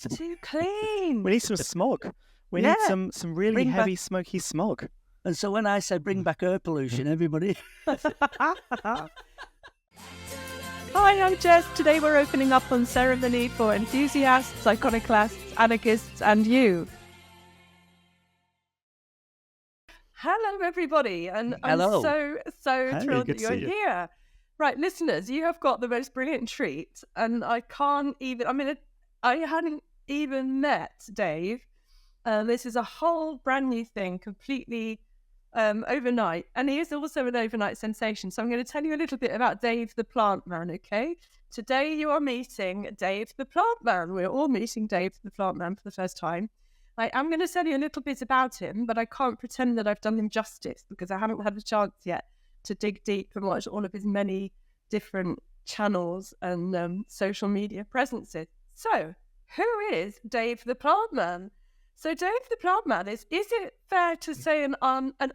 too clean. We need some smog. We need some really Bring heavy, smoky smog. And so when I said bring back air pollution, everybody... Hi, I'm Jess. Today we're opening up on Ceremony for enthusiasts, iconoclasts, anarchists, and you. Hello, everybody, and Hello. I'm so Hey, thrilled good that to you're see you. here. Right, listeners, you have got the most brilliant treat, and I hadn't even met Dave. This is a whole brand new thing, completely overnight, and he is also an overnight sensation. So I'm going to tell you a little bit about Dave the Plantman, okay? Today you are meeting Dave the Plantman. We're all meeting Dave the Plantman for the first time. I am going to tell you a little bit about him, but I can't pretend that I've done him justice because I haven't had a chance yet to dig deep and watch all of his many different channels and social media presences. So, who is Dave the Plantman? So Dave the Plantman is it fair to say an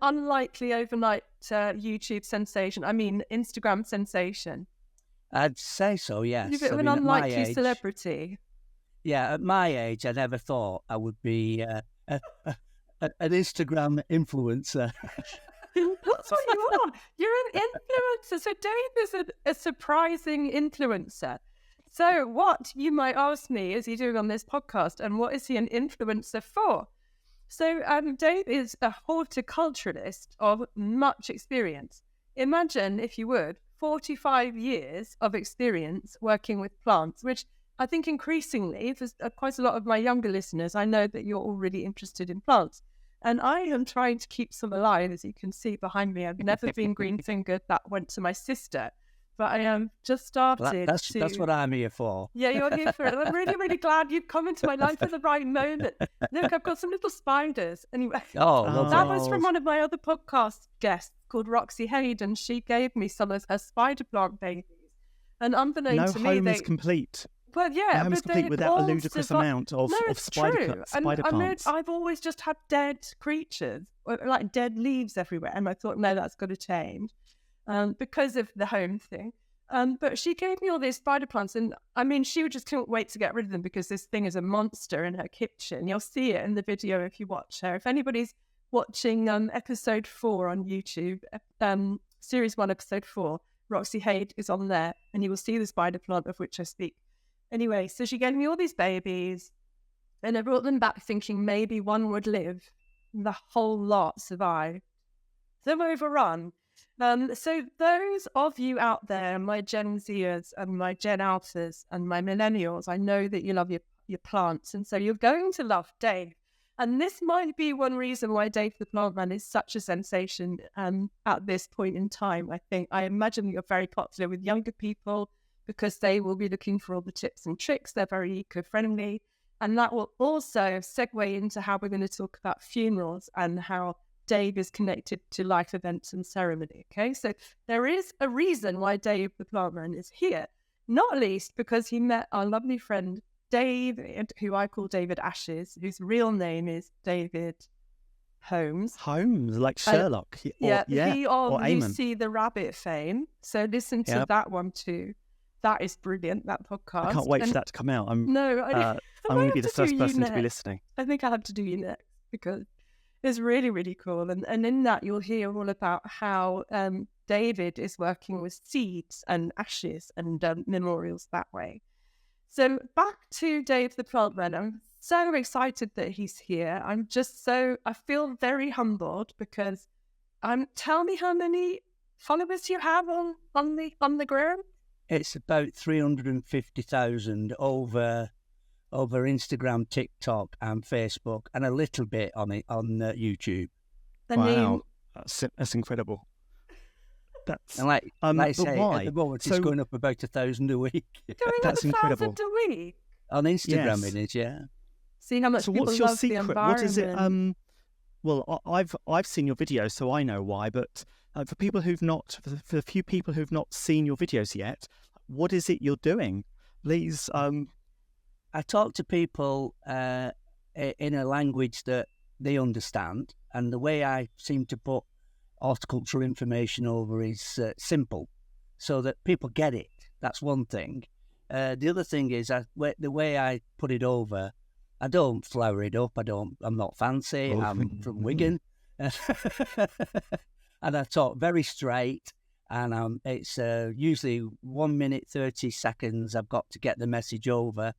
unlikely overnight YouTube sensation? I mean, Instagram sensation. I'd say so, yes. You're a bit of an at my unlikely age, celebrity. Yeah, at my age, I never thought I would be an Instagram influencer. That's what you are. You're an influencer. So Dave is a surprising influencer. So what, you might ask me, is he doing on this podcast, and what is he an influencer for? So Dave is a horticulturalist of much experience. Imagine, if you would, 45 years of experience working with plants, which I think increasingly, for quite a lot of my younger listeners, I know that you're all really interested in plants. And I am trying to keep some alive, as you can see behind me. I've never been green-fingered. That went to my sister. But I am just started That's what I'm here for. Yeah, you're here for it. I'm really, really glad you've come into my life at the right moment. Look, I've got some little spiders. Anyway, that was from one of my other podcast guests called Roxy Hayden. She gave me some of her spider plant babies. And unbeknownst to me, home is complete. Well, yeah, No home is complete without a ludicrous amount of spider plants. I've always just had dead creatures, like dead leaves everywhere. And I thought, no, that's got to change. Because of the home thing. But she gave me all these spider plants, and I mean, she just couldn't wait to get rid of them because this thing is a monster in her kitchen. You'll see it in the video if you watch her. If anybody's watching episode 4 on YouTube, series 1, episode 4, Roxy Hayde is on there, and you will see the spider plant of which I speak. Anyway, so she gave me all these babies, and I brought them back thinking maybe one would live, and the whole lot survived. They're overrun. So those of you out there, my Gen Zers and my Gen Alphas and my Millennials, I know that you love your plants, and so you're going to love Dave. And this might be one reason why Dave the Plantman is such a sensation at this point in time. I imagine you're very popular with younger people because they will be looking for all the tips and tricks. They're very eco-friendly. And that will also segue into how we're going to talk about funerals and how Dave is connected to life events and ceremony, okay? So there is a reason why Dave the Plantman is here, not least because he met our lovely friend David, who I call David Ashes, whose real name is David Holmes. Holmes, like Sherlock. He of You See the Rabbit fame. So listen to that one too. That is brilliant, that podcast. I can't wait for that to come out. I'm going to be the first person to be listening. I think I have to do you next because it's really, really cool. And in that, you'll hear all about how David is working with seeds and ashes and memorials that way. So back to Dave the Plantman. I'm so excited that he's here. I feel very humbled because tell me how many followers you have on the gram? It's about 350,000 over Instagram, TikTok, and Facebook, and a little bit on YouTube. Wow, that's incredible. That's and like I say, why? at the moment it's going up about 1,000 a week. That's incredible. 1,000 a week on Instagram, yes. It is, yeah. See how much. So what's your secret? The environment. What is it? Well, I've seen your videos, so I know why. But for the few people who've not seen your videos yet, what is it you're doing? Please. I talk to people in a language that they understand, and the way I seem to put horticultural information over is simple, so that people get it. That's one thing. The other thing is the way I put it over, I don't flower it up. I'm not fancy. I'm from Wigan. And I talk very straight, and it's usually 1 minute, 30 seconds I've got to get the message over.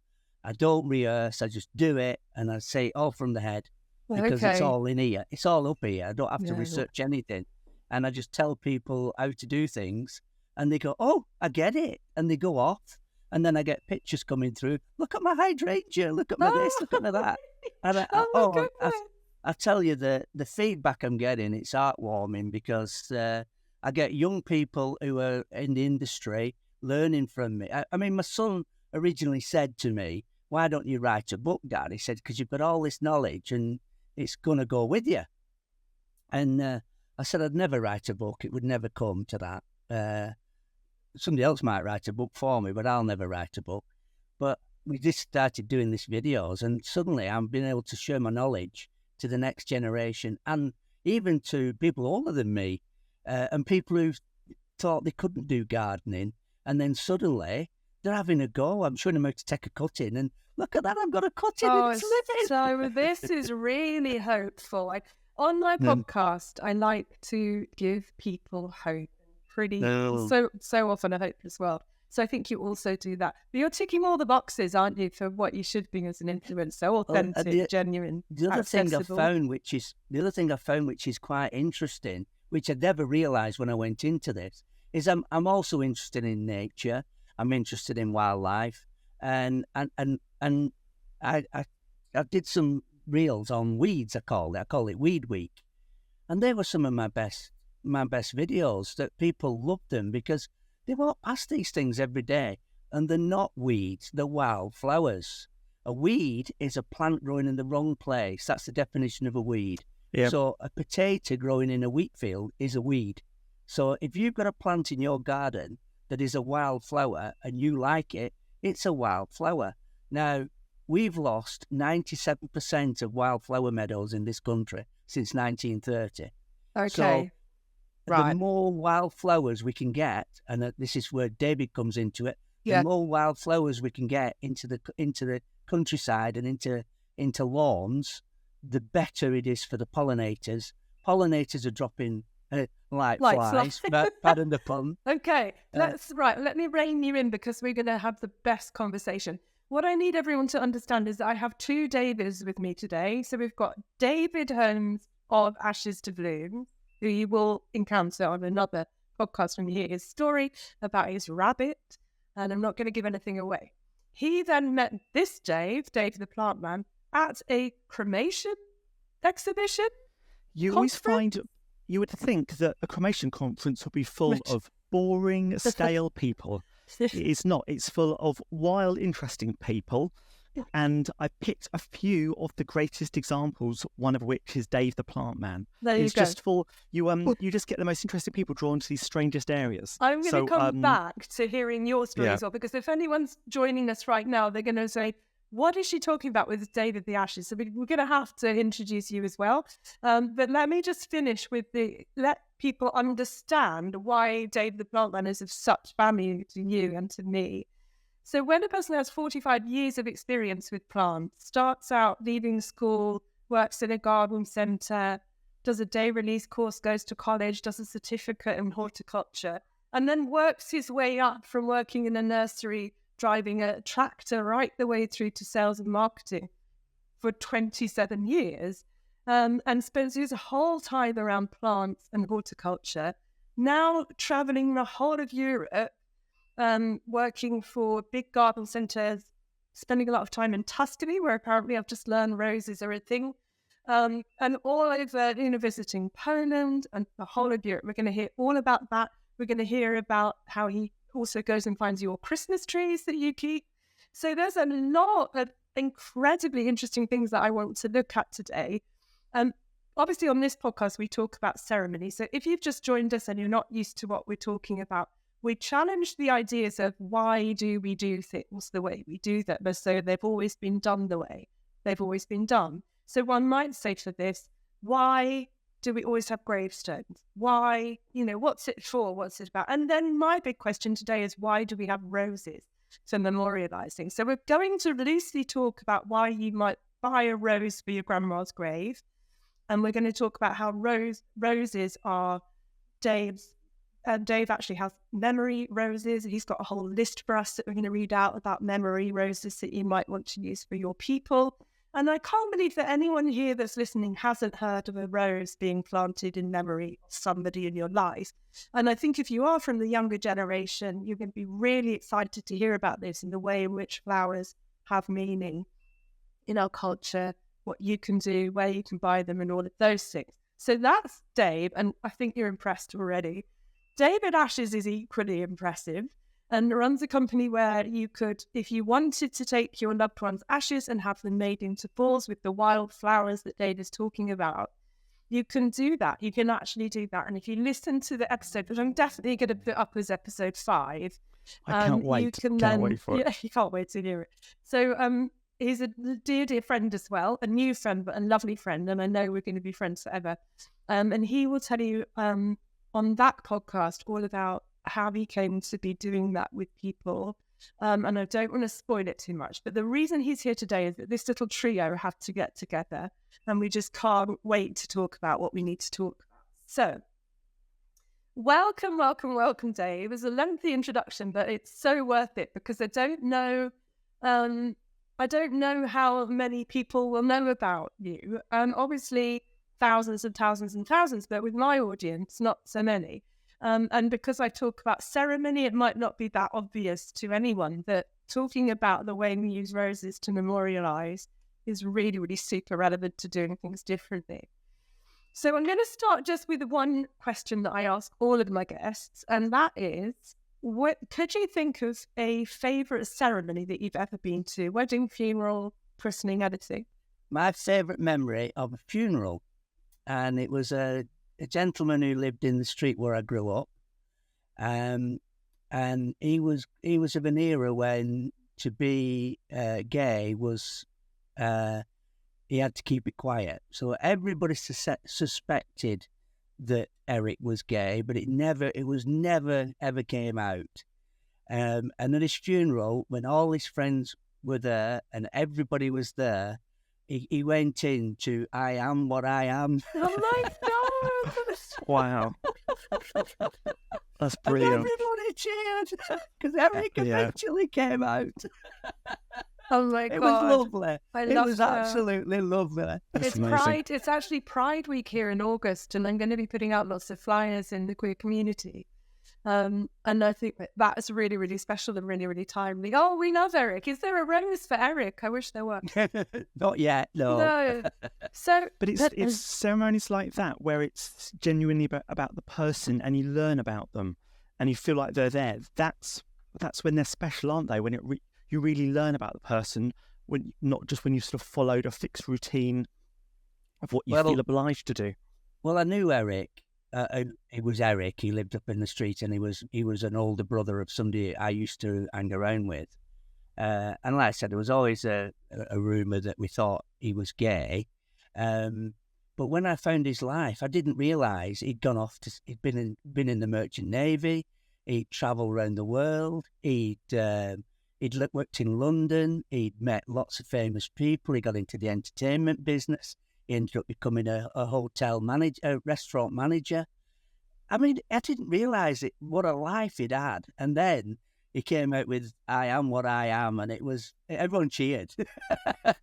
I don't rehearse, I just do it, and I say it all from the head, because it's all in here. It's all up here. I don't have to research anything. And I just tell people how to do things, and they go, oh, I get it. And they go off, and then I get pictures coming through. Look at my hydrangea, look at my this, look at my that. And I tell you, the feedback I'm getting, it's heartwarming, because I get young people who are in the industry learning from me. I mean, my son originally said to me, why don't you write a book, Dad? He said, because you've got all this knowledge and it's going to go with you. And I said I'd never write a book. It would never come to that. Somebody else might write a book for me, but I'll never write a book. But we just started doing these videos, and suddenly I'm being able to share my knowledge to the next generation, and even to people older than me, and people who thought they couldn't do gardening, and then suddenly they're having a go. I'm showing them how to take a cutting, and look at that, I've got a cutting, and it's living. So this is really hopeful. On my podcast, I like to give people hope. So often a hopeless world. So I think you also do that. But you're ticking all the boxes, aren't you, for what you should be as an influencer? Authentic, genuine, the other accessible. The other thing I found, which is quite interesting, which I never realised when I went into this, is I'm also interested in nature. I'm interested in wildlife, and I did some reels on weeds. I call it Weed Week, and they were some of my best videos. That people loved them because they walk past these things every day, and they're not weeds, they're wildflowers. A weed is a plant growing in the wrong place. That's the definition of a weed. Yep. So a potato growing in a wheat field is a weed. So if you've got a plant in your garden that is a wildflower and you like it, it's a wildflower. Now, we've lost 97% of wildflower meadows in this country since 1930. Okay. So the more wildflowers we can get, and this is where David comes into it, the more wildflowers we can get into the countryside and into lawns, the better it is for the pollinators. Pollinators are dropping like flies, pardon the pun. Okay, let me rein you in, because we're going to have the best conversation. What I need everyone to understand is that I have two Davids with me today. So we've got David Holmes of Ashes to Bloom, who you will encounter on another podcast when you hear his story about his rabbit, and I'm not going to give anything away. He then met this Dave the Plantman, at a cremation exhibition. You would think that a cremation conference would be full of boring, stale people. It is not. It's full of wild, interesting people. And I picked a few of the greatest examples, one of which is Dave the Plantman. It's just full. You just get the most interesting people drawn to these strangest areas. I'm going to come back to hearing your story as well, because if anyone's joining us right now, they're going to say, what is she talking about with David the Ashes? So we're going to have to introduce you as well. But let me just finish with let people understand why David the Plantman is of such value to you and to me. So when a person has 45 years of experience with plants, starts out leaving school, works in a garden centre, does a day release course, goes to college, does a certificate in horticulture, and then works his way up from working in a nursery, driving a tractor, right the way through to sales and marketing for 27 years, and spends his whole time around plants and horticulture, now travelling the whole of Europe, working for big garden centres, spending a lot of time in Tuscany, where apparently I've just learned roses are a thing, and all over, visiting Poland and the whole of Europe. We're going to hear all about that. We're going to hear about how he also goes and finds your Christmas trees that you keep. So there's a lot of incredibly interesting things that I want to look at today. Obviously, on this podcast, we talk about ceremony. So if you've just joined us and you're not used to what we're talking about, we challenge the ideas of why do we do things the way we do them, as though they've always been done the way they've always been done. So one might say to this, why do we always have gravestones? Why, what's it for? What's it about? And then my big question today is, why do we have roses? to memorializing. So we're going to loosely talk about why you might buy a rose for your grandma's grave. And we're going to talk about how roses are Dave's. Dave actually has memory roses. He's got a whole list for us that we're going to read out about memory roses that you might want to use for your people. And I can't believe that anyone here that's listening hasn't heard of a rose being planted in memory of somebody in your life. And I think if you are from the younger generation, you're going to be really excited to hear about this and the way in which flowers have meaning in our culture, what you can do, where you can buy them, and all of those things. So that's Dave, and I think you're impressed already. David Ashes is equally impressive and runs a company where you could, if you wanted to take your loved one's ashes and have them made into balls with the wild flowers that Dave is talking about, you can do that. You can actually do that. And if you listen to the episode, which I'm definitely going to put up as episode 5, I can't wait. You can can't wait for it. Yeah, you can't wait to hear it. So he's a dear friend as well, a new friend, but a lovely friend. And I know we're going to be friends forever. And he will tell you on that podcast all about how he came to be doing that with people. And I don't want to spoil it too much, but the reason he's here today is that this little trio have to get together and we just can't wait to talk about what we need to talk about. So welcome, Dave. It was a lengthy introduction, but it's so worth it because I don't know how many people will know about you. Obviously thousands and thousands and thousands, but with my audience, not so many. And because I talk about ceremony, it might not be that obvious to anyone that talking about the way we use roses to memorialize is really, really super relevant to doing things differently. So I'm going to start just with one question that I ask all of my guests, and that is, could you think of a favourite ceremony that you've ever been to? Wedding, funeral, christening, anything? My favourite memory of a funeral, and it was a gentleman who lived in the street where I grew up, and he was of an era when to be gay was he had to keep it quiet. So everybody suspected that Eric was gay, but it was never ever came out. And at his funeral, when all his friends were there and everybody was there, he went into "I am what I am." Oh my God! Wow. That's brilliant. And everybody cheered because Eric eventually came out. Oh my God. It was lovely. It was that. Absolutely lovely. It's amazing. Pride. It's actually Pride Week here in August, and I'm going to be putting out lots of flyers in the queer community. And I think that is really, really special and really, really timely. Oh, we love Eric. Is there a rose for Eric? I wish there were. Not yet, no. No. So, But it's ceremonies like that where it's genuinely about the person and you learn about them and you feel like they're there. That's when they're special, aren't they? When you really learn about the person, not just when you sort of followed a fixed routine of what you feel obliged to do. Well, I knew Eric. It was Eric. He lived up in the street, and he was an older brother of somebody I used to hang around with. And like I said, there was always a rumor that we thought he was gay. But when I found his life, I didn't realize he'd gone off to. He'd been in the Merchant Navy. He'd travelled around the world. He'd worked in London. He'd met lots of famous people. He got into the entertainment business. He ended up becoming a hotel manager, a restaurant manager. I mean, I didn't realise what a life he'd had. And then he came out with "I am what I am," and everyone cheered.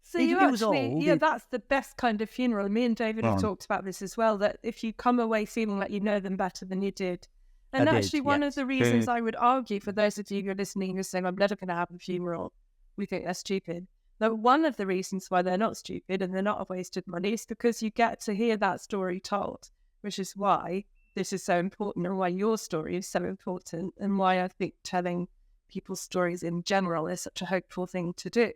So you actually, that's the best kind of funeral. Me and David have talked about this as well, that if you come away feeling like you know them better than you did. And actually, one of the reasons I would argue for those of you who are listening who are saying, I'm never going to have a funeral, we think they're stupid. But one of the reasons why they're not stupid and they're not a wasted money is because you get to hear that story told, which is why this is so important and why your story is so important and why I think telling people's stories in general is such a hopeful thing to do.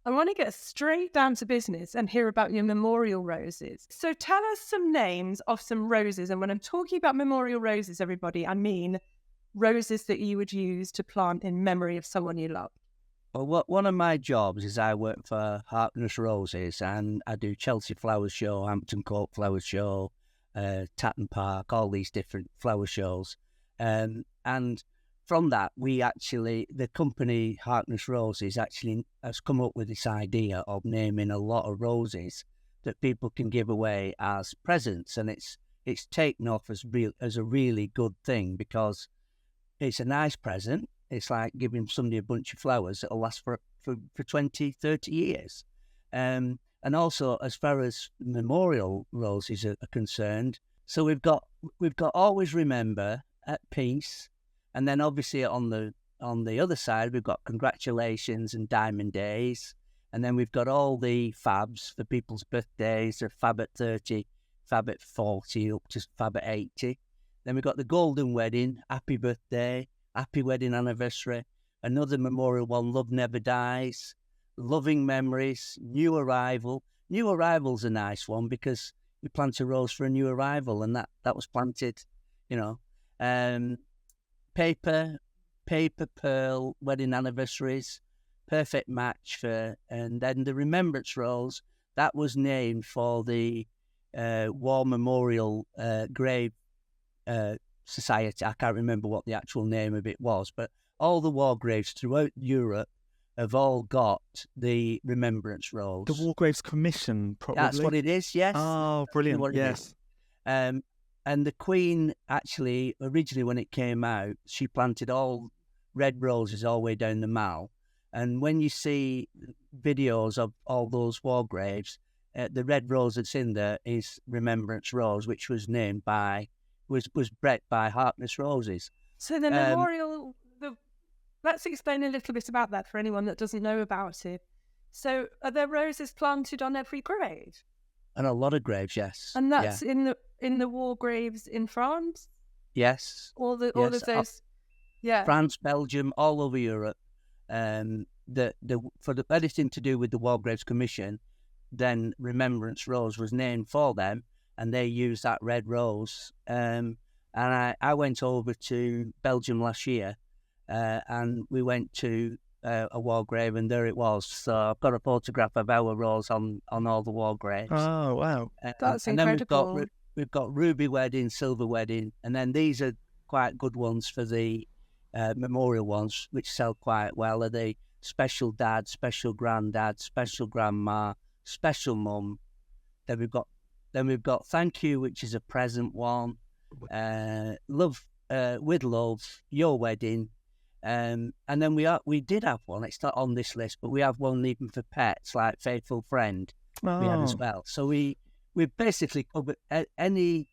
I want to get straight down to business and hear about your memorial roses. So tell us some names of some roses. And when I'm talking about memorial roses, everybody, I mean roses that you would use to plant in memory of someone you love. Well, one of my jobs is I work for Harkness Roses, and I do Chelsea Flower Show, Hampton Court Flower Show, Tatton Park, all these different flower shows. And from that, the company Harkness Roses actually has come up with this idea of naming a lot of roses that people can give away as presents, and it's taken off as a really good thing, because it's a nice present. It's like giving somebody a bunch of flowers that'll last for 20, 30 years. And also, as far as memorial roses are concerned, so we've got Always Remember, At Peace, and then obviously on the other side we've got Congratulations and Diamond Days, and then we've got all the fabs for people's birthdays. They're fab at 30, fab at 40, up to fab at 80. Then we've got the Golden Wedding, Happy Birthday, Happy Wedding Anniversary. Another memorial one, Love Never Dies, Loving Memories, New Arrival. New Arrival's a nice one because we plant a rose for a new arrival, and that was planted, Paper Pearl, Wedding Anniversaries, Perfect Match and then the Remembrance Rose, that was named for the War Memorial Grave Society. I can't remember what the actual name of it was, but all the war graves throughout Europe have all got the Remembrance Rose. The War Graves Commission, probably. That's what it is, yes. Oh, brilliant, yes. And the Queen, actually, originally when it came out, she planted all red roses all the way down the Mall. And when you see videos of all those war graves, the red rose that's in there is Remembrance Rose, which was was bred by Harkness Roses. So the memorial, let's explain a little bit about that for anyone that doesn't know about it. So are there roses planted on every grave? And a lot of graves, yes. And that's in the war graves in France? Yes. All of those. Yeah. France, Belgium, all over Europe. For anything to do with the War Graves Commission, then Remembrance Rose was named for them, and they used that red rose. And I went over to Belgium last year, and we went to a war grave, and there it was. So I've got a photograph of our rose on all the war graves. Oh, wow. That's and incredible. Then we've got Ruby Wedding, Silver Wedding, and then these are quite good ones for the memorial ones, which sell quite well, are the Special Dad, Special Granddad, Special Grandma, Special Mum. Then we've got Thank You, which is a present one. Love, with Love, Your Wedding. And then we did have one. It's not on this list, but we have one even for pets, like Faithful Friend. Oh. We had as well. So we basically covered any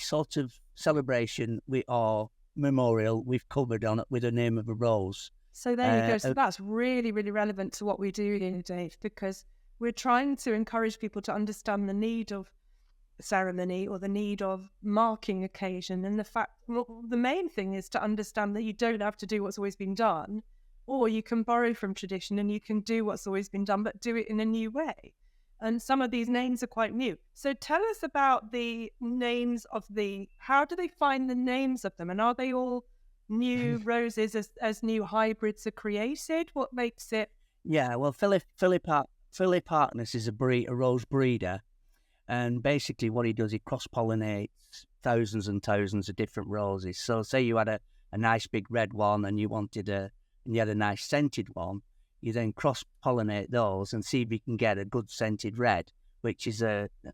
sort of celebration or memorial we've covered on it with the name of a rose. So there you go. So that's really, really relevant to what we do here, Dave, because we're trying to encourage people to understand the need of ceremony or the need of marking occasion, and the main thing is to understand that you don't have to do what's always been done, or you can borrow from tradition and you can do what's always been done but do it in a new way. And some of these names are quite new. So tell us about the names of how do they find the names of them, and are they all new roses as new hybrids are created? What makes it? Yeah, well, Philip Harkness is a rose breeder. And basically what he does, he cross-pollinates thousands and thousands of different roses. So say you had a nice big red one and you had a nice scented one, you then cross-pollinate those and see if you can get a good scented red, which is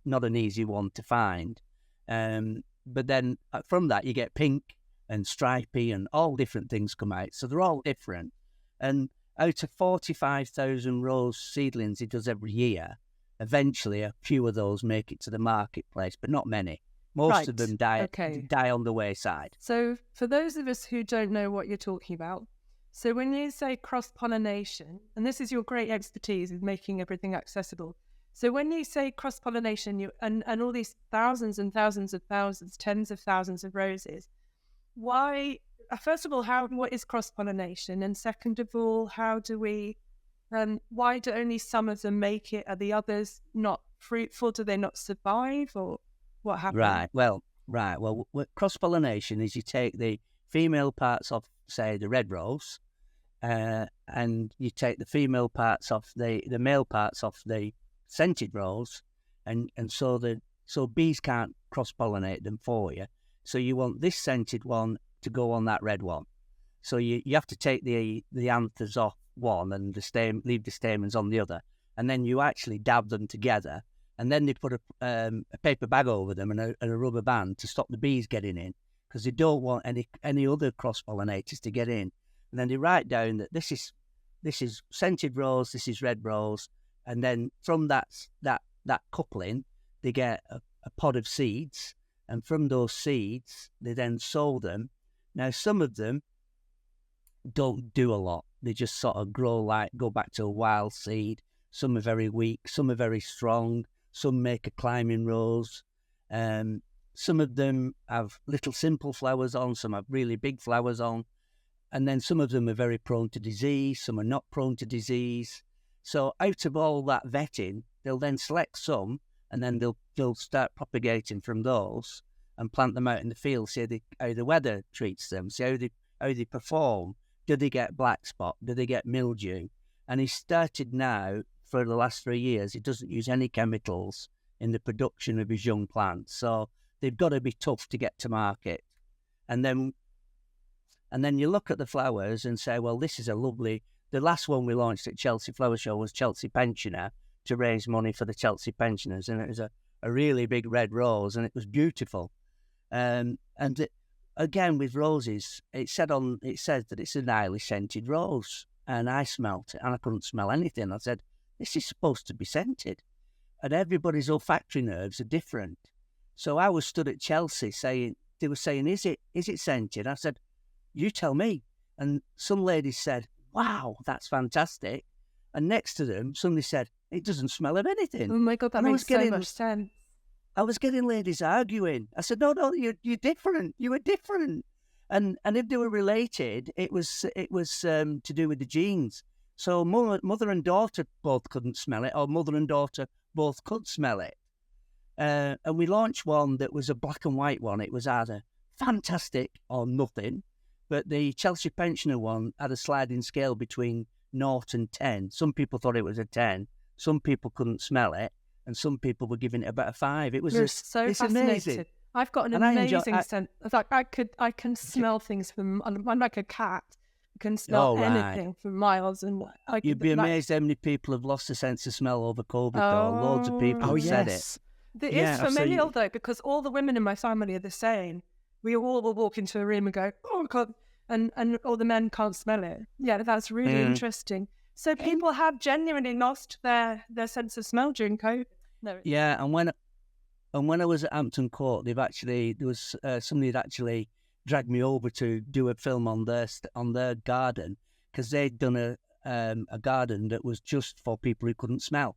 not an easy one to find. But then from that you get pink and stripy and all different things come out. So they're all different. And out of 45,000 rose seedlings he does every year, eventually a few of those make it to the marketplace, but not many. Most of them die on the wayside. So for those of us who don't know what you're talking about, so when you say cross-pollination, and this is your great expertise in making everything accessible. So when you say cross-pollination and all these thousands and thousands of thousands, tens of thousands of roses, why, first of all, what is cross-pollination? And second of all, how do we... why do only some of them make it? Are the others not fruitful? Do they not survive, or what happens? Well, cross-pollination is you take the female parts of, say, the red rose, and you take the female parts off the male parts off the scented rose, and so bees can't cross-pollinate them for you. So you want this scented one to go on that red one. So you have to take the anthers off one and leave the stamens on the other, and then you actually dab them together, and then they put a paper bag over them and a rubber band to stop the bees getting in, because they don't want any other cross-pollinators to get in. And then they write down that this is scented rose, this is red rose, and then from that coupling, they get a pod of seeds, and from those seeds, they then sow them. Now, some of them don't do a lot. They just sort of go back to a wild seed. Some are very weak, some are very strong, some make a climbing rose. Some of them have little simple flowers on, some have really big flowers on. And then some of them are very prone to disease, some are not prone to disease. So out of all that vetting, they'll then select some, and then they'll start propagating from those and plant them out in the field, see how the weather treats them, see how they perform. Do they get black spot? Do they get mildew? And he started now, for the last 3 years, he doesn't use any chemicals in the production of his young plants. So they've got to be tough to get to market. And then you look at the flowers and say, well, this is a lovely... The last one we launched at Chelsea Flower Show was Chelsea Pensioner, to raise money for the Chelsea pensioners. And it was a really big red rose, and it was beautiful. Again, with roses, it says that it's an highly scented rose. And I smelt it, and I couldn't smell anything. I said, this is supposed to be scented. And everybody's olfactory nerves are different. So I was stood at Chelsea they were saying, is it scented? I said, you tell me. And some ladies said, wow, that's fantastic. And next to them, somebody said, it doesn't smell of anything. Oh my God, that makes so much sense. I was getting ladies arguing. I said, no, you're different. You were different. And if they were related, it was to do with the genes. So mother and daughter both couldn't smell it, or mother and daughter both could smell it. And we launched one that was a black and white one. It was either fantastic or nothing. But the Chelsea Pensioner one had a sliding scale between 0 and 10. Some people thought it was a 10. Some people couldn't smell it. And some people were giving it about a 5. It was it's fascinating. Amazing. I've got an amazing sense. Like I can smell things from... I'm like a cat. I can smell anything for miles. And you'd be amazed how many people have lost the sense of smell over COVID, though. Loads of people have said it. It is familial, though, because all the women in my family are the same. We all will walk into a room and go, oh, God, and all the men can't smell it. Yeah, that's really interesting. So people have genuinely lost their sense of smell during COVID. No. Yeah, and when I was at Hampton Court, there was somebody that actually dragged me over to do a film on their garden, because they'd done a garden that was just for people who couldn't smell.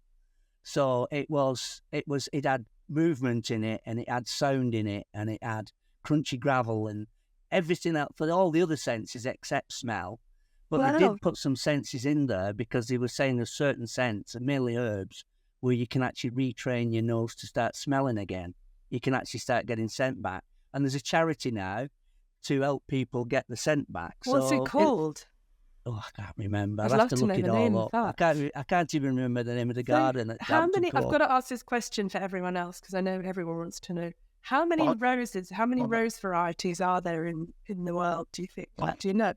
So it had movement in it, and it had sound in it, and it had crunchy gravel and everything else for all the other senses except smell. But they did put some senses in there, because they were saying there's certain scents, and mainly herbs, where you can actually retrain your nose to start smelling again. You can actually start getting scent back. And there's a charity now to help people get the scent back. What's it called? I can't remember. I'd have to look it all up. I can't even remember the name of the garden. I've got to ask this question for everyone else, because I know everyone wants to know. How many rose varieties are there in the world, do you think? Do you know?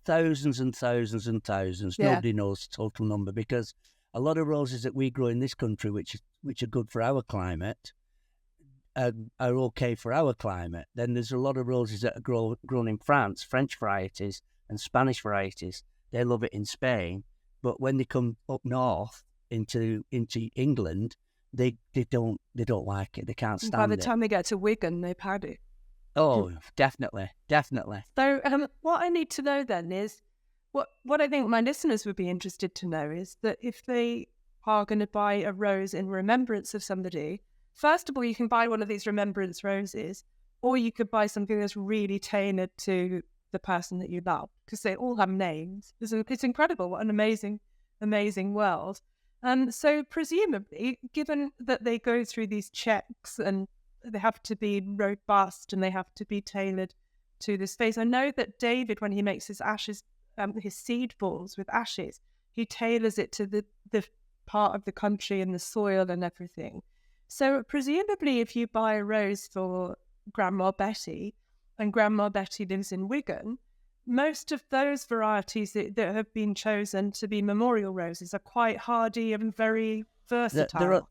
Thousands and thousands and thousands. Yeah. Nobody knows the total number, because a lot of roses that we grow in this country, which are good for our climate, are okay for our climate. Then there's a lot of roses that are grown in France, French varieties and Spanish varieties. They love it in Spain, but when they come up north into England, they don't like it. They can't stand it. By the time they get to Wigan, they've had it. Oh, definitely. So what I need to know then is, what I think my listeners would be interested to know is that if they are going to buy a rose in remembrance of somebody, first of all, you can buy one of these remembrance roses, or you could buy something that's really tailored to the person that you love, because they all have names. It's incredible. What an amazing, amazing world. So presumably, given that they go through these checks and they have to be robust and they have to be tailored to the space. I know that David, when he makes his ashes, his seed balls with ashes, he tailors it to the part of the country and the soil and everything. So presumably, if you buy a rose for Grandma Betty, and Grandma Betty lives in Wigan, most of those varieties that have been chosen to be memorial roses are quite hardy and very versatile.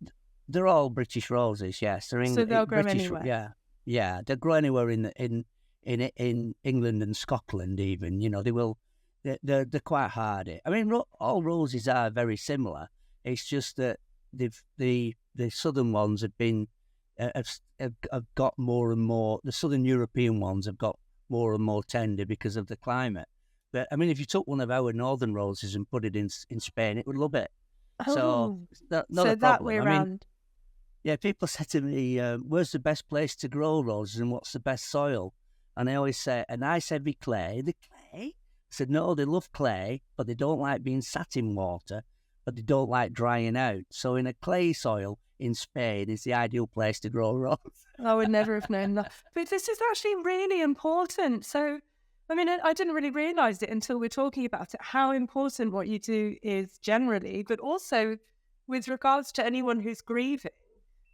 They're all British roses, yes. They're So they'll grow British, anywhere. yeah. They grow anywhere in England and Scotland, even. They're quite hardy. I mean, all roses are very similar. It's just that the southern ones have been have got more and more. The southern European ones have got more and more tender because of the climate. But I mean, if you took one of our northern roses and put it in Spain, it would love it. So it's not a problem. That way around. I mean, yeah, people say to me, where's the best place to grow roses and what's the best soil? And I always say, a nice heavy clay. The clay? I said, no, they love clay, but they don't like being sat in water, but they don't like drying out. So in a clay soil in Spain is the ideal place to grow roses. I would never have known that. But this is actually really important. So, I mean, I didn't really realise it until we're talking about it, how important what you do is generally, but also with regards to anyone who's grieving.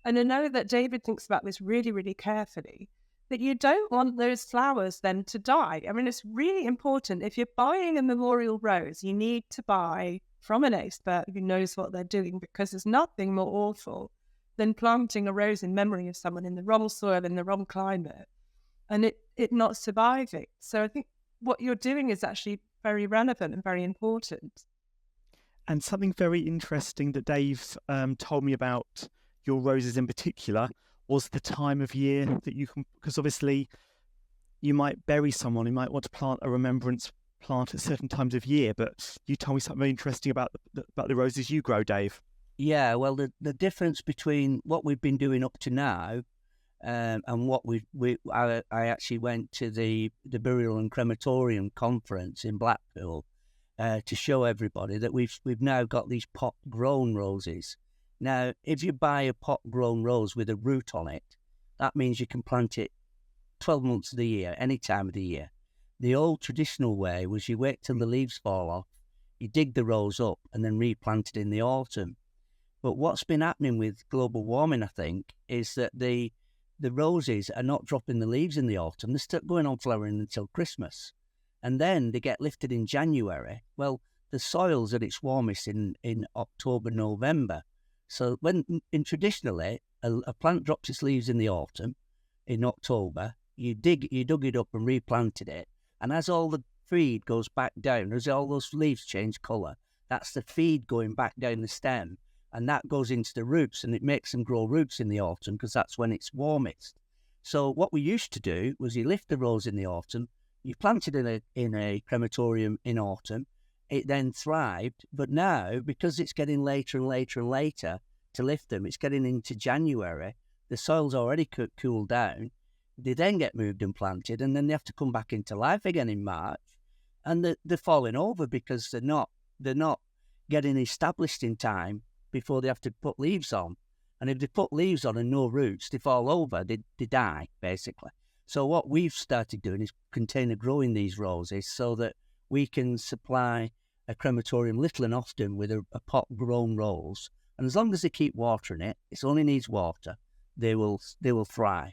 And I know that David thinks about this really, really carefully, that you don't want those flowers then to die. I mean, it's really important. If you're buying a memorial rose, you need to buy from an expert who knows what they're doing, because there's nothing more awful than planting a rose in memory of someone in the wrong soil, in the wrong climate, and it not surviving. So I think what you're doing is actually very relevant and very important. And something very interesting that Dave told me about your roses in particular was the time of year that you can, because obviously you might bury someone, you might want to plant a remembrance plant at certain times of year, but you told me something very interesting about the roses you grow, Dave. Yeah, well, the difference between what we've been doing up to now and what I actually went to the Burial and Crematorium conference in Blackpool to show everybody that we've now got these pot-grown roses. Now, if you buy a pot-grown rose with a root on it, that means you can plant it 12 months of the year, any time of the year. The old traditional way was you wait till the leaves fall off, you dig the rose up and then replant it in the autumn. But what's been happening with global warming, I think, is that the roses are not dropping the leaves in the autumn. They're still going on flowering until Christmas. And then they get lifted in January. Well, the soil's at its warmest in October, November. So traditionally, a plant drops its leaves in the autumn, in October, you dug it up and replanted it. And as all the feed goes back down, as all those leaves change colour, that's the feed going back down the stem. And that goes into the roots, and it makes them grow roots in the autumn because that's when it's warmest. So what we used to do was you lift the rose in the autumn, you plant it in a crematorium in autumn, it then thrived. But now, because it's getting later and later and later to lift them, it's getting into January, the soil's already cooled down, they then get moved and planted, and then they have to come back into life again in March, and they're falling over because they're not getting established in time before they have to put leaves on. And if they put leaves on and no roots, they fall over, they die, basically. So what we've started doing is container growing these roses so that we can supply a crematorium little and often with a pot-grown rose. And as long as they keep watering it, it only needs water, they will thrive.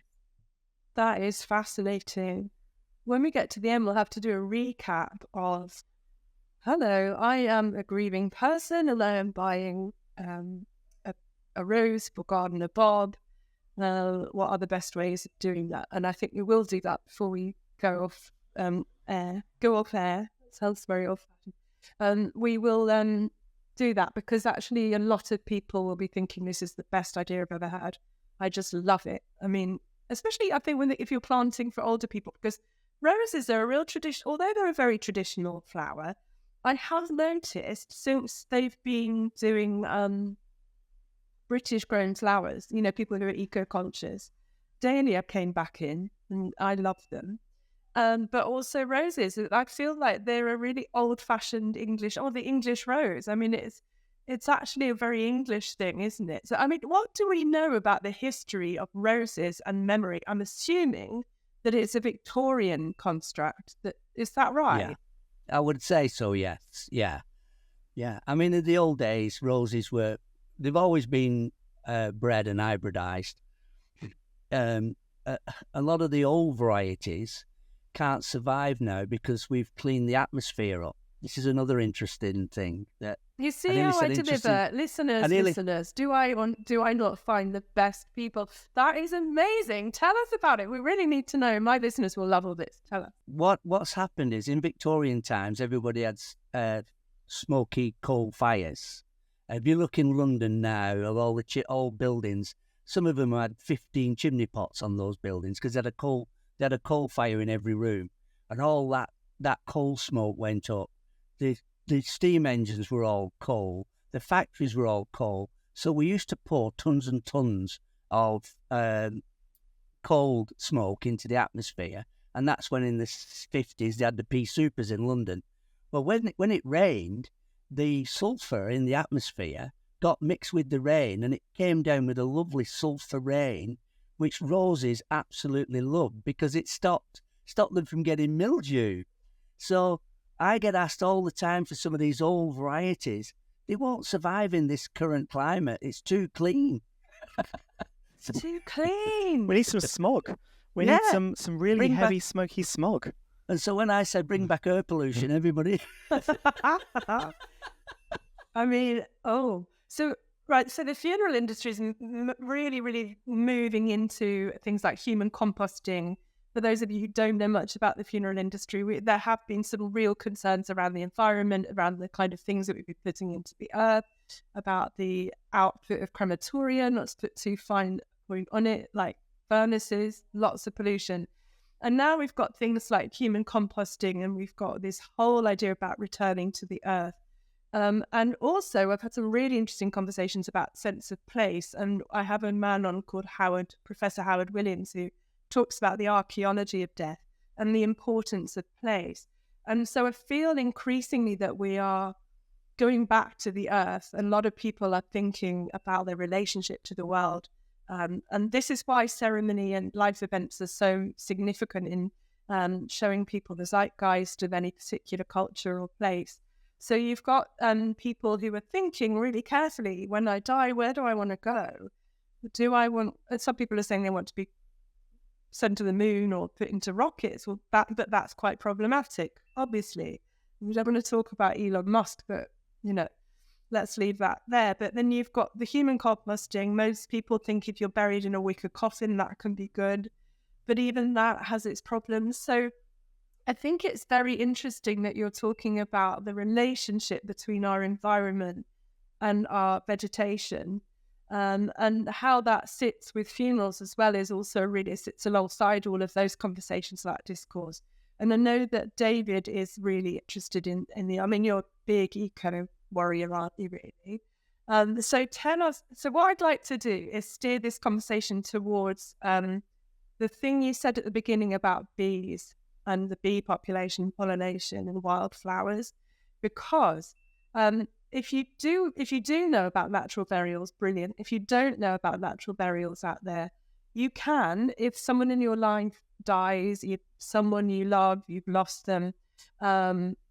That is fascinating. When we get to the end, we'll have to do a recap of, hello, I am a grieving person and I am buying a rose for Gardener Bob. What are the best ways of doing that? And I think we will do that before we go off air. Go off air. It sounds very old-fashioned. We will do that because actually a lot of people will be thinking this is the best idea I've ever had. I just love it. I mean, especially I think if you're planting for older people, because roses are a real tradition, although they're a very traditional flower. I have noticed since they've been doing British grown flowers, people who are eco-conscious, dahlia came back in and I love them. But also roses, I feel like they're a really old-fashioned English, the English rose. I mean, it's actually a very English thing, isn't it? So, I mean, what do we know about the history of roses and memory? I'm assuming that it's a Victorian construct. Is that right? Yeah, I would say so, yes. Yeah. I mean, in the old days, roses they've always been bred and hybridized. a lot of the old varieties can't survive now because we've cleaned the atmosphere up. This is another interesting thing. That you see how I deliver, listeners. Do I not find the best people? That is amazing. Tell us about it. We really need to know. My listeners will love all this. Tell us. What's happened is in Victorian times, everybody had smoky coal fires. If you look in London now, of all the old buildings, some of them had 15 chimney pots on those buildings because they had a coal fire in every room, and all that coal smoke went up. The steam engines were all coal. The factories were all coal. So we used to pour tons and tons of coal smoke into the atmosphere, and that's when in the 50s they had the pea supers in London. Well, when it rained, the sulphur in the atmosphere got mixed with the rain, and it came down with a lovely sulphur rain, which roses absolutely loved because it stopped them from getting mildew. So I get asked all the time for some of these old varieties. They won't survive in this current climate. It's too clean. Too clean. We need some smog. We need some really heavy, smoky smog. And so when I said bring back air pollution, everybody... I mean, so the funeral industry is really, really moving into things like human composting. For those of you who don't know much about the funeral industry, there have been some real concerns around the environment, around the kind of things that we'd be putting into the earth, about the output of crematoria, not to put too fine point on it, like furnaces, lots of pollution. And now we've got things like human composting, and we've got this whole idea about returning to the earth. And also, I've had some really interesting conversations about sense of place. And I have a man on called Professor Howard Williams, who talks about the archaeology of death and the importance of place. And so I feel increasingly that we are going back to the earth. And a lot of people are thinking about their relationship to the world. And this is why ceremony and life events are so significant in showing people the zeitgeist of any particular culture or place. So you've got people who are thinking really carefully, when I die, where do I want to go? Some people are saying they want to be sent to the moon or put into rockets, but that's quite problematic, obviously. We don't want to talk about Elon Musk, but, let's leave that there. But then you've got the human composting. Most people think if you're buried in a wicker coffin, that can be good. But even that has its problems. So I think it's very interesting that you're talking about the relationship between our environment and our vegetation, and how that sits with funerals as well is also really sits alongside all of those conversations, that discourse. And I know that David is really interested in you're a big eco warrior, aren't you, really? So tell us, what I'd like to do is steer this conversation towards the thing you said at the beginning about bees and the bee population, pollination and wildflowers, because if you do know about natural burials, brilliant. If you don't know about natural burials out there, you can, if someone in your life dies, someone you love, you've lost them,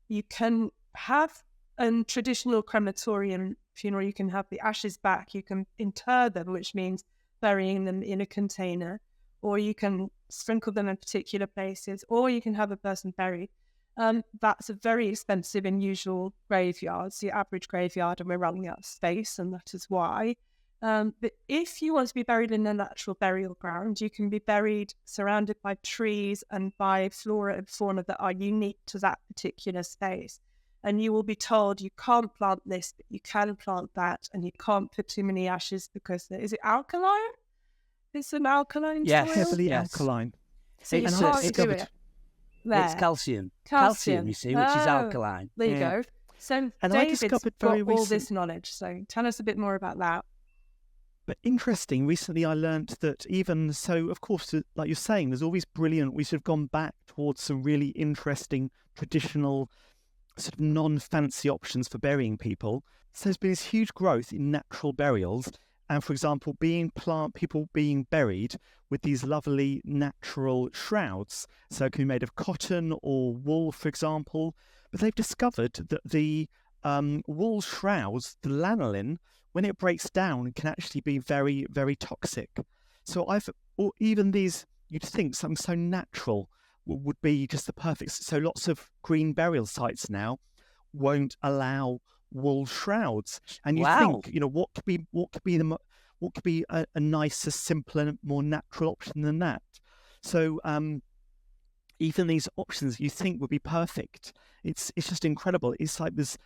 you can have a traditional crematorium funeral. You can have the ashes back, you can inter them, which means burying them in a container, or you can sprinkle them in particular places, or you can have a person buried. That's a very expensive and usual graveyards, the average graveyard, and we're running out of space, and that is why. But if you want to be buried in a natural burial ground, you can be buried surrounded by trees and by flora and fauna that are unique to that particular space. And you will be told you can't plant this, but you can plant that, and you can't put too many ashes because is it alkaline? It's an alkaline soil? Heavily alkaline. So you can't do it. There. It's calcium, you see, which is alkaline. There you go. So David's got all this knowledge. So tell us a bit more about that. But interesting, recently I learned that even so, of course, like you're saying, there's always brilliant, we should have gone back towards some really interesting, traditional, sort of non-fancy options for burying people. So there's been this huge growth in natural burials. And for example, people being buried with these lovely natural shrouds. So it can be made of cotton or wool, for example. But they've discovered that the wool shrouds, the lanolin, when it breaks down, can actually be very, very toxic. So even these you'd think something so natural would be just the perfect. So lots of green burial sites now won't allow wool shrouds, and you think, what could be a nicer, simpler, more natural option than that? So even these options you think would be perfect, it's just incredible. It's like there's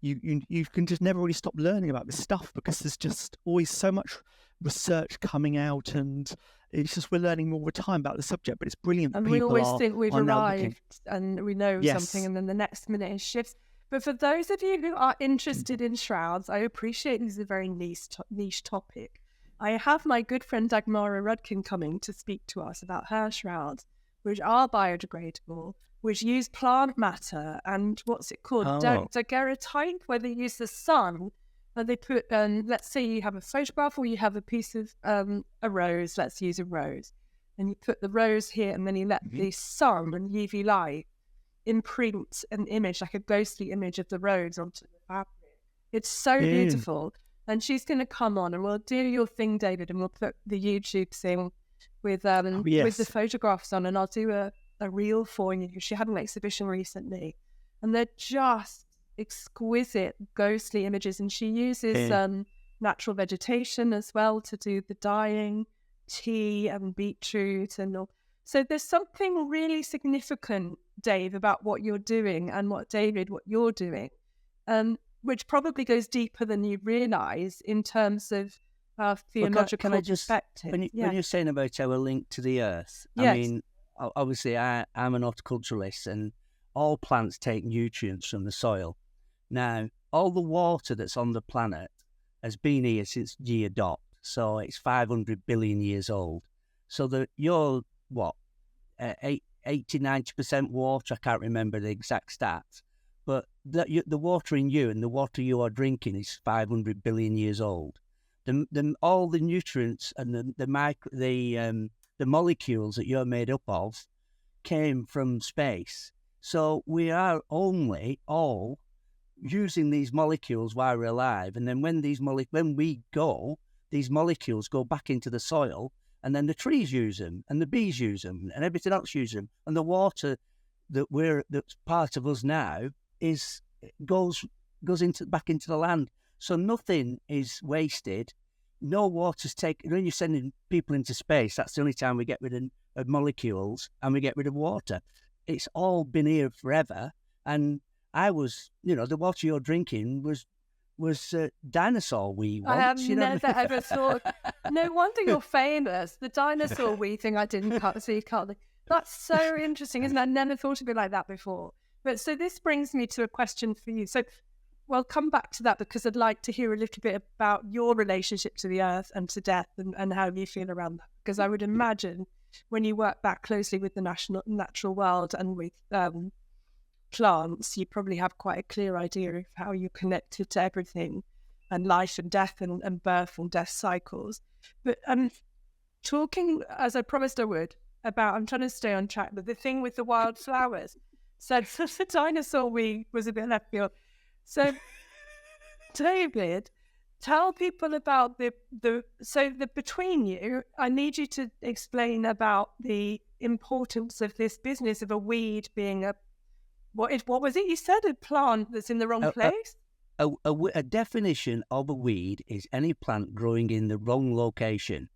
you can just never really stop learning about this stuff, because there's just always so much research coming out, and it's just we're learning more time about the subject. But it's brilliant. And People we always think we've are arrived and we know something, and then the next minute it shifts. But for those of you who are interested in shrouds, I appreciate this is a very niche topic. I have my good friend Dagmara Rudkin coming to speak to us about her shrouds, which are biodegradable, which use plant matter and what's it called? Daguerreotype, where they use the sun. And they put, let's say you have a photograph or you have a piece of a rose, let's use a rose. And you put the rose here, and then you let the sun and UV light imprint an image, like a ghostly image of the rose onto the fabric. It's so beautiful. And she's going to come on, and we'll do your thing, David, and we'll put the YouTube thing with the photographs on, and I'll do a reel for you. She had an exhibition recently, and they're just exquisite ghostly images, and she uses natural vegetation as well to do the dyeing, tea and beetroot and all. So there's something really significant, Dave, about what you're doing, and what you're doing, which probably goes deeper than you realise in terms of theological perspective. When you're saying about our link to the earth, I mean, obviously I'm an horticulturalist, and all plants take nutrients from the soil. Now, all the water that's on the planet has been here since year dot, so it's 500 billion years old. So you're, 80-90% water, I can't remember the exact stats, but the water in you and the water you are drinking is 500 billion years old. All the nutrients and the molecules that you're made up of came from space. So we are only all using these molecules while we're alive, and then when we go, these molecules go back into the soil, and then the trees use them, and the bees use them, and everything else uses them, and the water that's part of us now goes back into the land. So nothing is wasted. No water's taken. When you're sending people into space, that's the only time we get rid of molecules and we get rid of water. It's all been here forever. And the water you're drinking was dinosaur wee once. I have never ever thought. No wonder you're famous. The dinosaur wee thing I didn't cut, so you can't. That's so interesting, isn't it? I never thought of it like that before. But so this brings me to a question for you. So we'll come back to that, because I'd like to hear a little bit about your relationship to the earth and to death, and how you feel around that. Because I would imagine when you work back closely with the natural world and with plants, you probably have quite a clear idea of how you're connected to everything, and life and death and birth and death cycles. But talking, as I promised I would, about, I'm trying to stay on track, but the thing with the wildflowers. So the dinosaur wee was a bit left field. So, David, tell people about the between you. I need you to explain about the importance of this business of a weed being what was it you said? A plant that's in the wrong place? A definition of a weed is any plant growing in the wrong location.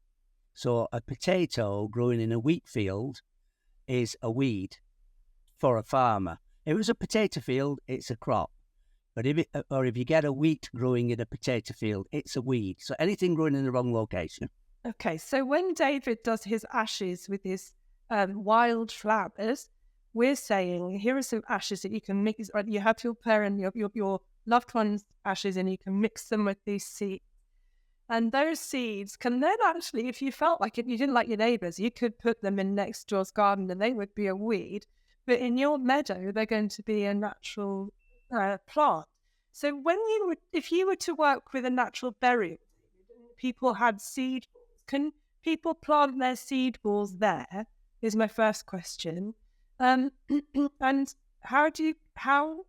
So a potato growing in a wheat field is a weed for a farmer. If it was a potato field, it's a crop. But if you get a wheat growing in a potato field, it's a weed. So anything growing in the wrong location. Okay, so when David does his ashes with his wild flowers, we're saying, here are some ashes that you can mix. You have your parent, your loved one's ashes, and you can mix them with these seeds. And those seeds can then actually, if you felt like it, you didn't like your neighbours, you could put them in next door's garden and they would be a weed. But in your meadow, they're going to be a natural plant. So if you were to work with a natural burial, people had seed balls. Can people plant their seed balls there? Is my first question. And how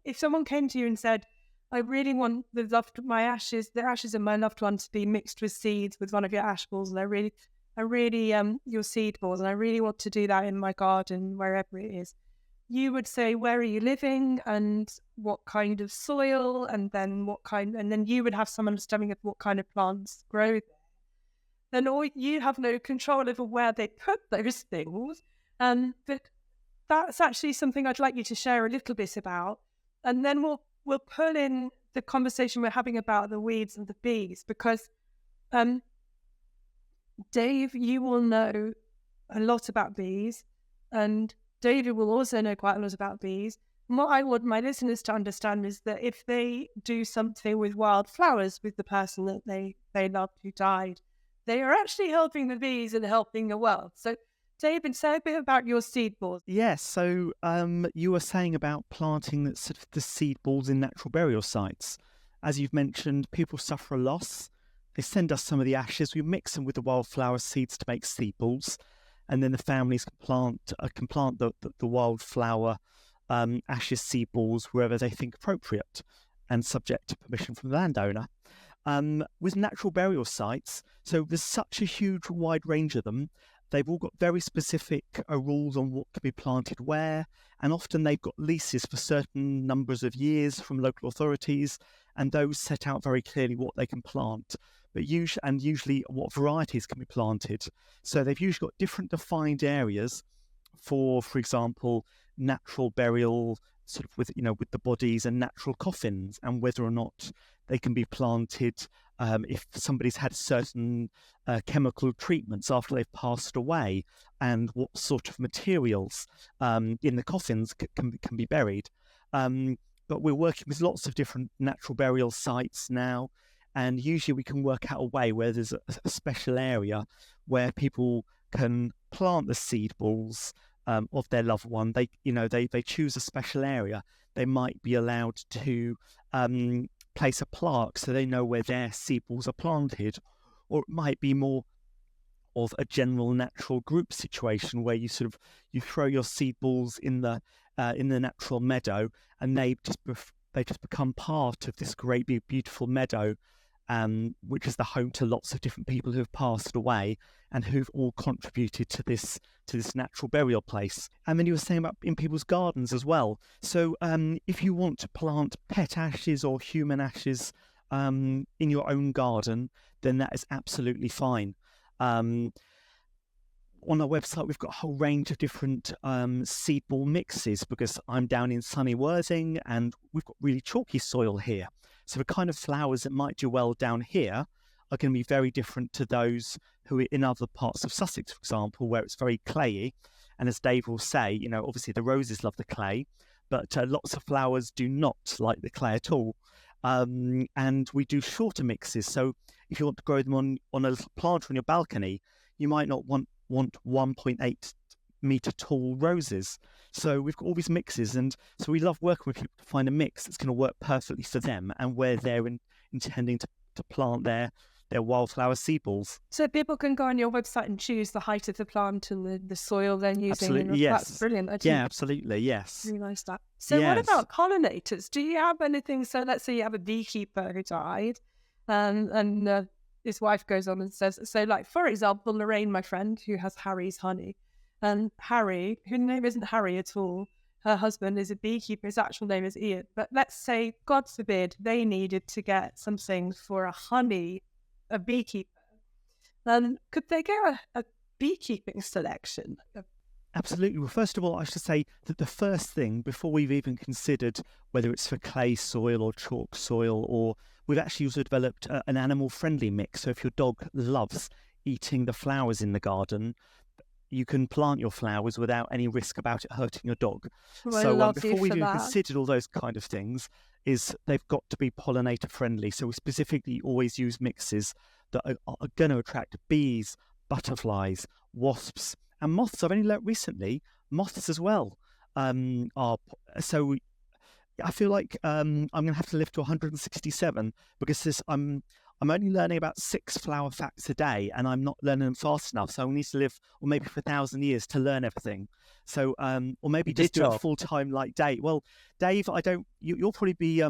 if someone came to you and said, I really want the ashes of my loved one to be mixed with seeds with one of your ash balls, and your seed balls, and I really want to do that in my garden, wherever it is. You would say, where are you living and what kind of soil, and then you would have some understanding of what kind of plants grow there. Then you have no control over where they put those things. But that's actually something I'd like you to share a little bit about. And then we'll pull in the conversation we're having about the weeds and the bees, because Dave, you will know a lot about bees, and David will also know quite a lot about bees. And what I want my listeners to understand is that if they do something with wildflowers with the person that they loved who died, they are actually helping the bees and helping the world. So, David, say a bit about your seed balls. Yes, so you were saying about planting the seed balls in natural burial sites. As you've mentioned, people suffer a loss. They send us some of the ashes. We mix them with the wildflower seeds to make seed balls, and then the families can plant the wildflower ashes seed balls wherever they think appropriate, and subject to permission from the landowner. With natural burial sites, so there's such a huge wide range of them. They've all got very specific rules on what can be planted where, and often they've got leases for certain numbers of years from local authorities, and those set out very clearly what they can plant, but usually what varieties can be planted. So they've usually got different defined areas for example, natural burial, sort of with the bodies, and natural coffins, and whether or not they can be planted if somebody's had certain chemical treatments after they've passed away, and what sort of materials in the coffins can be buried. But we're working with lots of different natural burial sites now, and usually we can work out a way where there's a special area where people can plant the seed balls of their loved one. They choose a special area. They might be allowed to place a plaque so they know where their seed balls are planted, or it might be more of a general natural group situation where you throw your seed balls in the natural meadow, and they just become part of this great big beautiful meadow, which is the home to lots of different people who have passed away and who've all contributed to this natural burial place. And then you were saying about in people's gardens as well. So if you want to plant pet ashes or human ashes in your own garden, then that is absolutely fine. On our website, we've got a whole range of different seed ball mixes, because I'm down in sunny Worthing and we've got really chalky soil here. So the kind of flowers that might do well down here are going to be very different to those who are in other parts of Sussex, for example, where it's very clayey. And as Dave will say, obviously the roses love the clay, but lots of flowers do not like the clay at all. And we do shorter mixes. So if you want to grow them on a little planter on your balcony, you might not want 1.8 meter tall roses. So we've got all these mixes, and so we love working with people to find a mix that's going to work perfectly for them and where they're intending to plant their wildflower seed balls. So people can go on your website and choose the height of the plant and the soil they're using. Absolutely, yes. That's brilliant. Yeah, absolutely, yes. I realise that. So yes. What about pollinators? Do you have anything? So let's say you have a beekeeper who died, and his wife goes on and says, so like, for example, Lorraine, my friend, who has Harry's honey, and Harry, whose name isn't Harry at all, her husband is a beekeeper, his actual name is Ian. But let's say, God forbid, they needed to get something for a beekeeper. Could they get a beekeeping selection? Absolutely. Well, first of all, I should say that the first thing, before we've even considered whether it's for clay soil or chalk soil, or we've actually also developed an animal-friendly mix. So if your dog loves eating the flowers in the garden, you can plant your flowers without any risk about it hurting your dog. Well, so before we've even considered all those kind of things, is they've got to be pollinator friendly. So we specifically always use mixes that are going to attract bees, butterflies, wasps, and moths. I've only learnt recently, moths as well so I feel like I'm going to have to live to 167, because I'm only learning about 6 flower facts a day, and I'm not learning them fast enough. So I need to live, or maybe for 1,000 years to learn everything. So, or maybe just do it full time like Dave. Well, Dave, you'll probably be,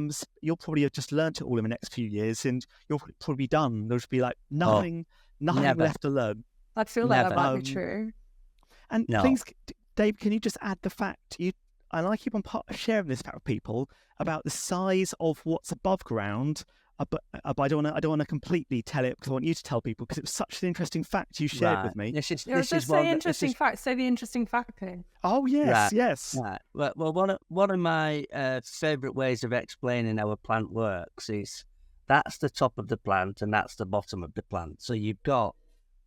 you'll probably have just learnt it all in the next few years, and you'll probably be done. There'll just be like nothing Never. left to learn. I feel like that Never. might be true. And No. things, Dave, can you just add the fact and I keep on sharing this fact with people about the size of what's above ground. But I don't want to completely tell it because I want you to tell people because it was such an interesting fact you shared with me. This is say interesting fact. Say the interesting fact thing. Oh yes, Right. yes. Right. Well, one of my favourite ways of explaining how a plant works is that's the top of the plant and that's the bottom of the plant. So you've got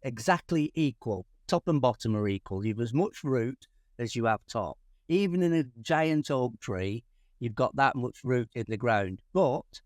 exactly equal, top and bottom are equal. You've as much root as you have top. Even in a giant oak tree, you've got that much root in the ground. But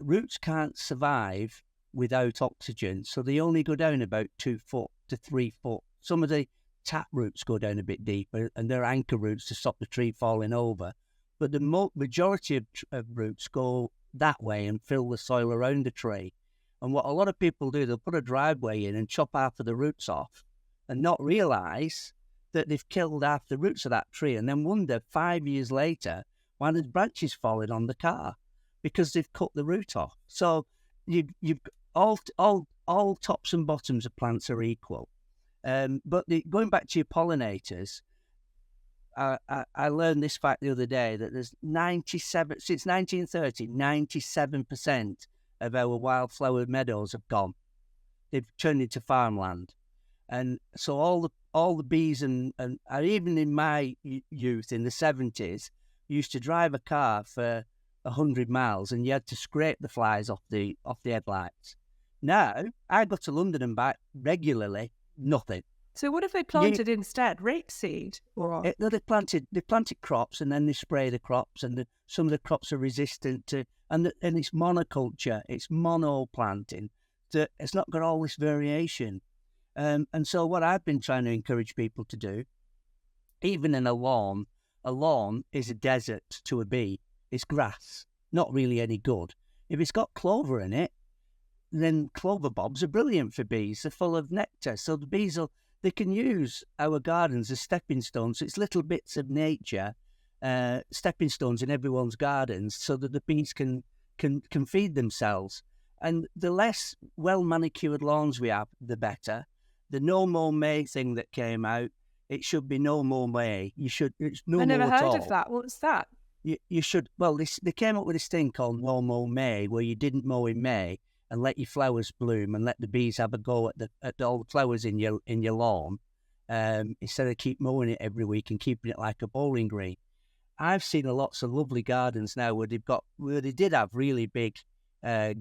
roots can't survive without oxygen, so they only go down about 2 foot to 3 foot. Some of the tap roots go down a bit deeper, and they're anchor roots to stop the tree falling over. But the majority of roots go that way and fill the soil around the tree. And what a lot of people do, they'll put a driveway in and chop half of the roots off and not realise that they've killed half the roots of that tree, and then wonder 5 years later why there's branches falling on the car because they've cut the root off. So you've all tops and bottoms of plants are equal. But going back to your pollinators, I learned this fact the other day that there's 97 since 1930, 97% of our wildflower meadows have gone. They've turned into farmland, and so all the bees and even in my youth in the 70s, used to drive a car for 100 miles and you had to scrape the flies off the headlights. Now I go to London and back regularly, nothing. So what have they planted instead? Rapeseed? Or They planted crops and then they spray the crops, and some of the crops are resistant to, and it's monoculture, it's monoplanting. It's not got all this variation. And so what I've been trying to encourage people to do, even in a lawn is a desert to a bee. It's grass, not really any good. If it's got clover in it, then clover bobs are brilliant for bees. They're full of nectar, so the bees they can use our gardens as stepping stones. So it's little bits of nature, stepping stones in everyone's gardens, so that the bees can feed themselves. And the less well manicured lawns we have, the better. The No Mow May thing that came out, it should be No Mow May. It's no I never mow at heard all. of that. What's that? You should. Well, they came up with this thing called No Mow May, where you didn't mow in May and let your flowers bloom and let the bees have a go at all the flowers in your lawn, instead of keep mowing it every week and keeping it like a bowling green. I've seen lots of lovely gardens now where they did have really big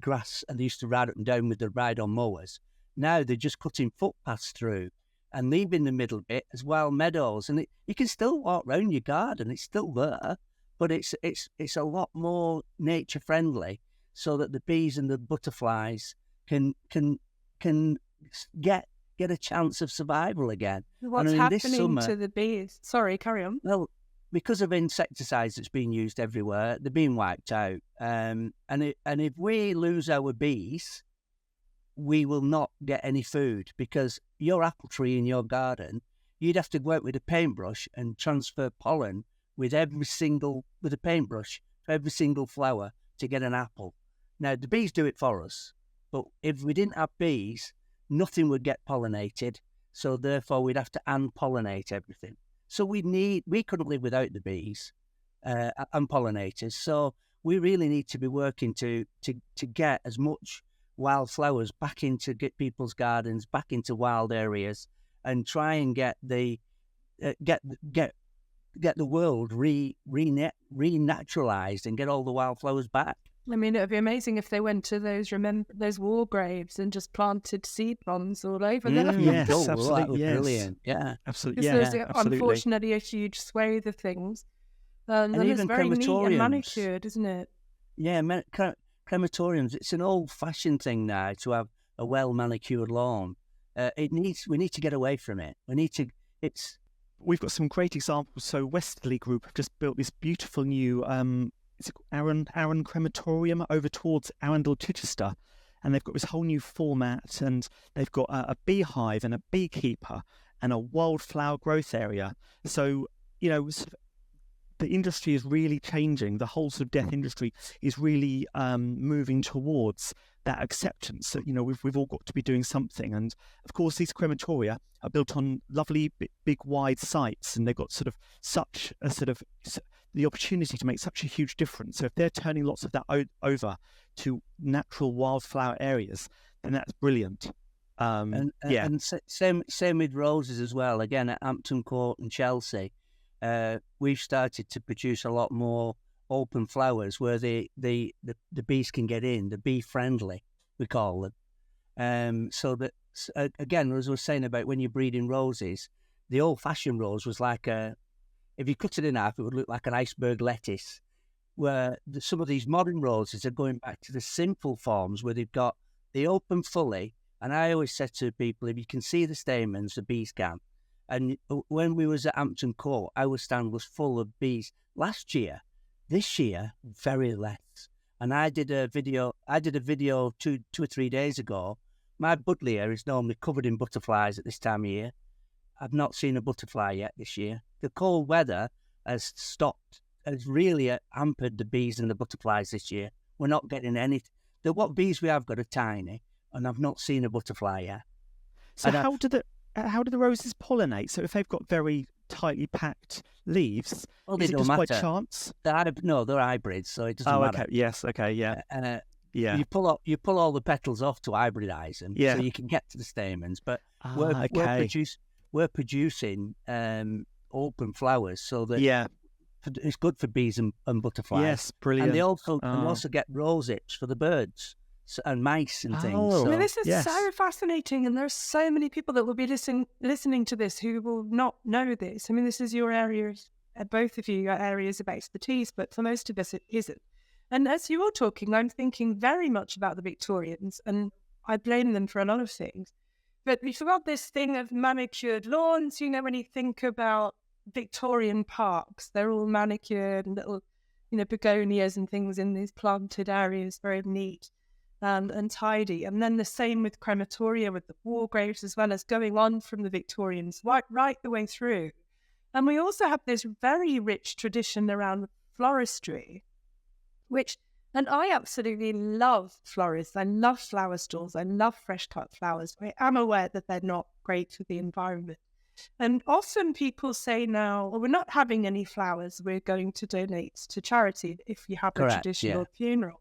grass, and they used to ride up and down with the ride-on mowers. Now they're just cutting footpaths through and leaving the middle bit as wild meadows, and you can still walk around your garden. It's still there, but it's a lot more nature friendly, so that the bees and the butterflies can get a chance of survival again. What's happening to the bees? Sorry, carry on. Well, because of insecticides that's being used everywhere, they're being wiped out. And if we lose our bees, we will not get any food, because your apple tree in your garden, you'd have to go out with a paintbrush and transfer pollen with a paintbrush for every single flower to get an apple. Now, the bees do it for us, but if we didn't have bees, nothing would get pollinated, so therefore we'd have to unpollinate everything. So we couldn't live without the bees and pollinators. So we really need to be working to get as much wildflowers back into people's gardens, back into wild areas, and try and get the world renaturalized and get all the wildflowers back. I mean, it would be amazing if they went to those war graves and just planted seed bombs all over them. Yes, That absolutely. was Yes. brilliant. Yeah, absolutely. Because Yeah, there's absolutely. unfortunately a huge swathe of things. And it's even very neat and crematoriums. manicured, isn't it? Yeah, crematoriums. It's an old-fashioned thing now to have a well-manicured lawn. We need to get away from it. We've got some great examples. So Westerly Group have just built this beautiful new Arran crematorium over towards Arundel, Chichester, and they've got this whole new format, and they've got a beehive and a beekeeper and a wildflower growth area. So the industry is really changing. The whole sort of death industry is really moving towards that acceptance that, we've all got to be doing something. And of course, these crematoria are built on lovely, big, wide sites, and they've got such a the opportunity to make such a huge difference. So if they're turning lots of that over to natural wildflower areas, then that's brilliant. And same with roses as well. Again, at Hampton Court and Chelsea, we've started to produce a lot more open flowers where the bees can get in. The bee friendly, we call them. So that again, as I was saying about when you're breeding roses, the old fashioned rose was like if you cut it in half, it would look like an iceberg lettuce. Where some of these modern roses are going back to the simple forms where they've got the open fully. And I always said to people, if you can see the stamens, the bees can. And when we was at Hampton Court, our stand was full of bees last year. This year, very less. And I did a video 2 or 3 days ago. My buddleia is normally covered in butterflies at this time of year. I've not seen a butterfly yet this year. The cold weather has really hampered the bees and the butterflies this year. We're not getting any. What bees we have got are tiny, and I've not seen a butterfly yet. So how do the roses pollinate? So if they've got very tightly packed leaves, is it just by chance? They're hybrids, so it doesn't matter. Okay. Yes. Okay. Yeah. Yeah. You pull all the petals off to hybridize them, so you can get to the stamens. But we're producing open flowers, so that it's good for bees and butterflies. Yes, brilliant. And they also get rose hips for the birds and mice and things. I mean, this is so fascinating, and there's so many people that will be listening to this who will not know this. I mean, this is your areas, both of you, your areas of expertise, but for most of us it isn't. And as you were talking, I'm thinking very much about the Victorians, and I blame them for a lot of things. But we forgot this thing of manicured lawns. When you think about Victorian parks, they're all manicured and little, begonias and things in these planted areas, very neat and tidy. And then the same with crematoria, with the war graves, as well as going on from the Victorians right the way through. And we also have this very rich tradition around floristry, and I absolutely love florists. I love flower stalls. I love fresh cut flowers. I am aware that they're not great for the environment. And often people say now, well, we're not having any flowers. We're going to donate to charity if you have a traditional funeral.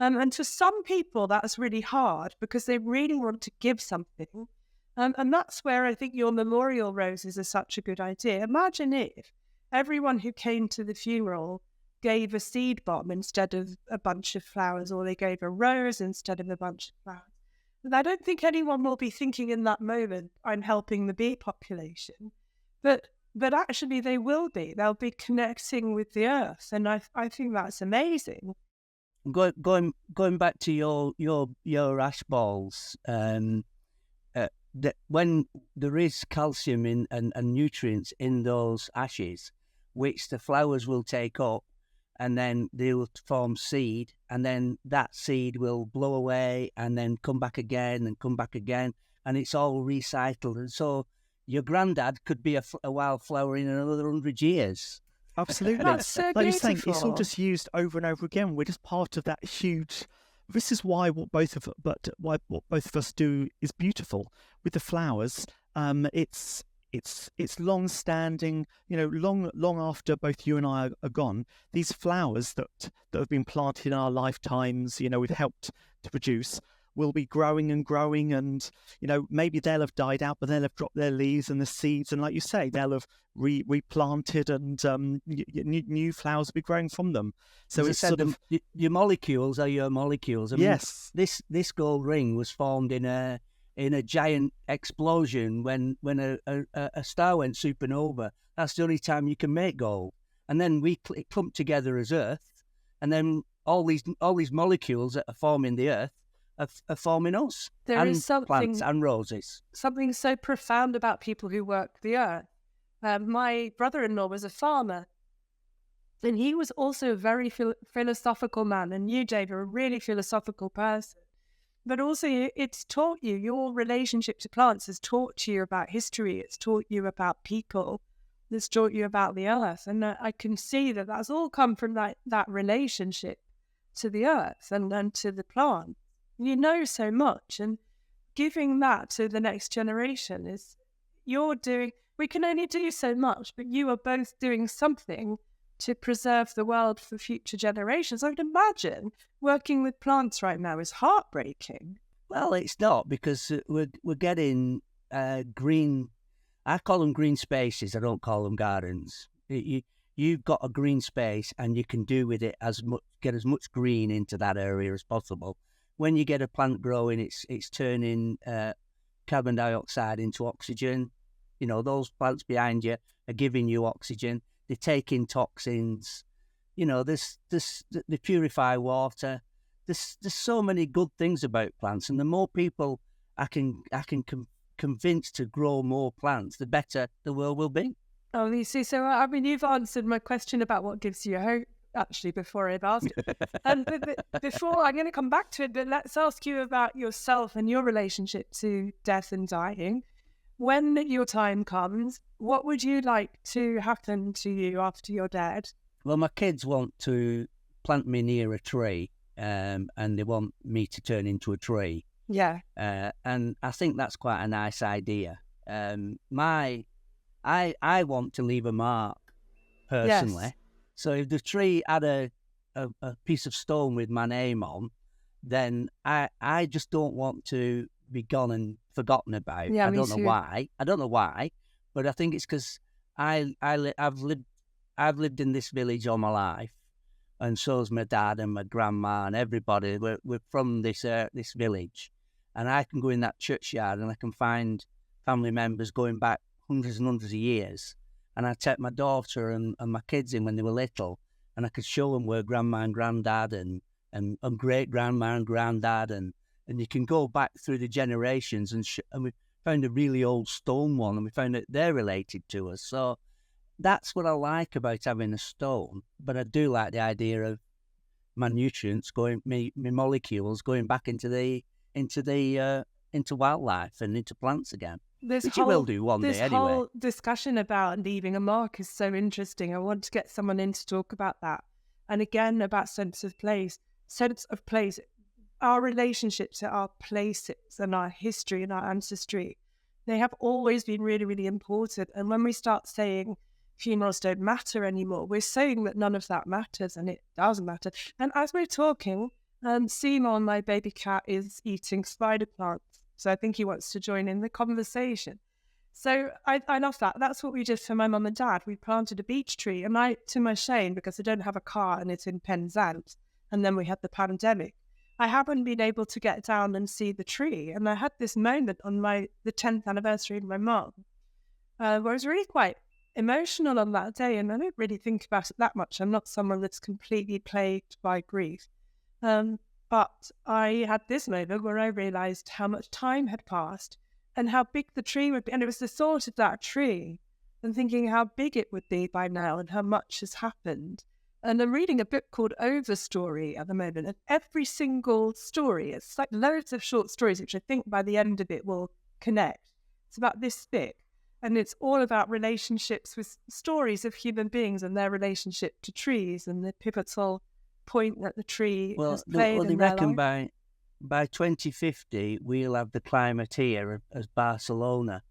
And to some people, that's really hard because they really want to give something. And that's where I think your memorial roses are such a good idea. Imagine if everyone who came to the funeral gave a seed bomb instead of a bunch of flowers, or they gave a rose instead of a bunch of flowers. And I don't think anyone will be thinking in that moment, I'm helping the bee population. But actually they will be. They'll be connecting with the earth. And I think that's amazing. Going back to your ash balls, that when there is calcium and nutrients in those ashes, which the flowers will take up, and then they will form seed, and then that seed will blow away and then come back again and come back again, and it's all recycled. And so your granddad could be a wildflower in another 100 years. Absolutely. That's so like you're saying, beautiful. it's all just used over and over again. We're just part of that huge. This is why what both of us do is beautiful. With the flowers, it's long standing. Long after both you and I are gone, these flowers that have been planted in our lifetimes, we've helped to produce, will be growing and growing, and maybe they'll have died out, but they'll have dropped their leaves and the seeds, and like you say, they'll have replanted, and new flowers will be growing from them. So as it's I said, your molecules are your molecules. I mean, yes, this gold ring was formed in a giant explosion when a star went supernova. That's the only time you can make gold, and then it clumped together as Earth, and then all these molecules that are forming the Earth are forming us. There is something, plants and roses. Something so profound about people who work the earth. My brother-in-law was a farmer, and he was also a very philosophical man. And you, Dave, are a really philosophical person. But also, it's taught you, your relationship to plants has taught you about history. It's taught you about people. that's taught you about the earth. And I can see that that's all come from that relationship to the earth and to the plant. You know so much, and giving that to the next generation is, we can only do so much, but you are both doing something to preserve the world for future generations. I would imagine working with plants right now is heartbreaking. Well, it's not, because we're getting green. I call them green spaces. I don't call them gardens. You've got a green space, and you can do with it get as much green into that area as possible. When you get a plant growing, it's turning carbon dioxide into oxygen. You know, those plants behind you are giving you oxygen. They take in toxins. You know, they purify water. There's so many good things about plants, and the more people I can convince to grow more plants, the better the world will be. Oh, you see, so I mean, you've answered my question about what gives you hope, actually, before I've asked it. But before, I'm going to come back to it, but let's ask you about yourself and your relationship to death and dying. When your time comes, what would you like to happen to you after you're dead? Well, my kids want to plant me near a tree, and they want me to turn into a tree. Yeah. And I think that's quite a nice idea. I want to leave a mark, personally. Yes. So if the tree had a piece of stone with my name on, then I just don't want to be gone and forgotten about. Yeah, I don't know too. why. I don't know why, but I think it's because I've lived in this village all my life, and so's my dad and my grandma and everybody. We're from this village, and I can go in that churchyard and I can find family members going back hundreds and hundreds of years. And I take my daughter and my kids in when they were little, and I could show them where grandma and granddad and great grandma and granddad, and you can go back through the generations, and we found a really old stone one, and we found that they're related to us. So that's what I like about having a stone. But I do like the idea of my nutrients my molecules going back into wildlife and into plants again. Which you will do one day anyway. This whole discussion about leaving a mark is so interesting. I want to get someone in to talk about that. And again, about sense of place. Our relationship to our places and our history and our ancestry, they have always been really, really important. And when we start saying funerals don't matter anymore, we're saying that none of that matters, and it doesn't matter. And as we're talking, Simon, my baby cat, is eating spider plants. So I think he wants to join in the conversation. So I love that. That's what we did for my mum and dad. We planted a beech tree, and to my shame, because I don't have a car and it's in Penzance, and then we had the pandemic, I haven't been able to get down and see the tree. And I had this moment on the 10th anniversary of my mum, where I was really quite emotional on that day, and I don't really think about it that much. I'm not someone that's completely plagued by grief. But I had this moment where I realised how much time had passed and how big the tree would be. And it was the thought of that tree and thinking how big it would be by now and how much has happened. And I'm reading a book called Overstory at the moment. And every single story, it's like loads of short stories, which I think by the end of it will connect. It's about this thick. And it's all about relationships with stories of human beings and their relationship to trees and the pivotal point that the tree has played in their life. By 2050 we'll have the climate here as Barcelona,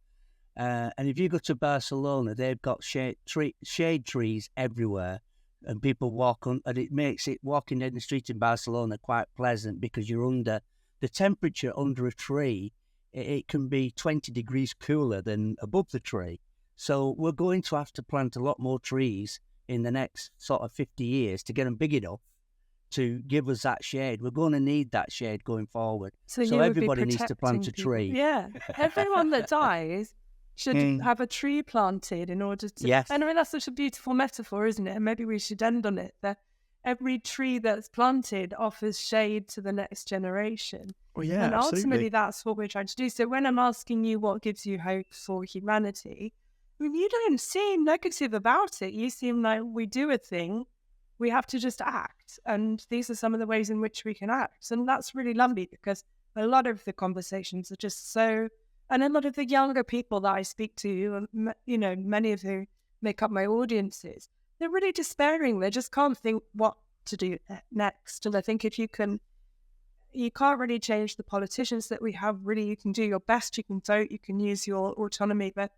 and if you go to Barcelona, they've got shade trees everywhere, and people walk on, and it makes walking in the street in Barcelona quite pleasant, because you're under the temperature under a tree. It can be 20 degrees cooler than above the tree. So we're going to have to plant a lot more trees in the next sort of 50 years to get them big enough to give us that shade. We're going to need that shade going forward. So everybody needs to plant a tree. Yeah. Everyone that dies should have a tree planted in order to... Yes. And I mean, that's such a beautiful metaphor, isn't it? And maybe we should end on it, that every tree that's planted offers shade to the next generation. Well, yeah, and ultimately, absolutely. That's what we're trying to do. So when I'm asking you what gives you hope for humanity, I mean, you don't seem negative about it. You seem like we do a thing, we have to just act. And these are some of the ways in which we can act. And that's really lovely, because a lot of the conversations are just so... And a lot of the younger people that I speak to, you know, many of whom make up my audiences, they're really despairing. They just can't think what to do next. And I think if you can't really change the politicians that we have. Really, you can do your best, you can vote, you can use your autonomy. But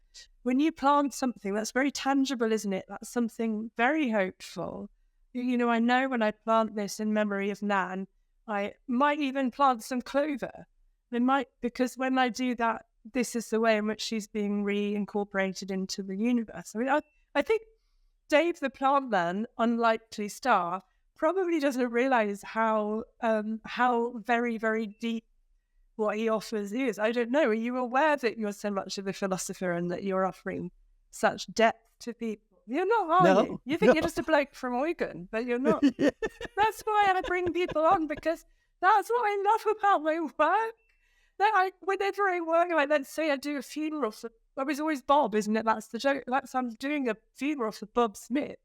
when you plant something, that's very tangible, isn't it? That's something very hopeful. I know when I plant this in memory of Nan, I might even plant some clover. Because when I do that, this is the way in which she's being reincorporated into the universe. I think Dave the Plantman, unlikely star, probably doesn't realize how very, very deep what he offers is. I don't know. Are you aware that you're so much of a philosopher and that you're offering such depth to people? You're not, are you? You think you're just a bloke from Oregon, but you're not. Yeah. That's why I bring people on, because that's what I love about my work. Whenever I work, let's say I do a funeral for, it was always Bob, isn't it? That's the joke. I'm doing a funeral for Bob Smith.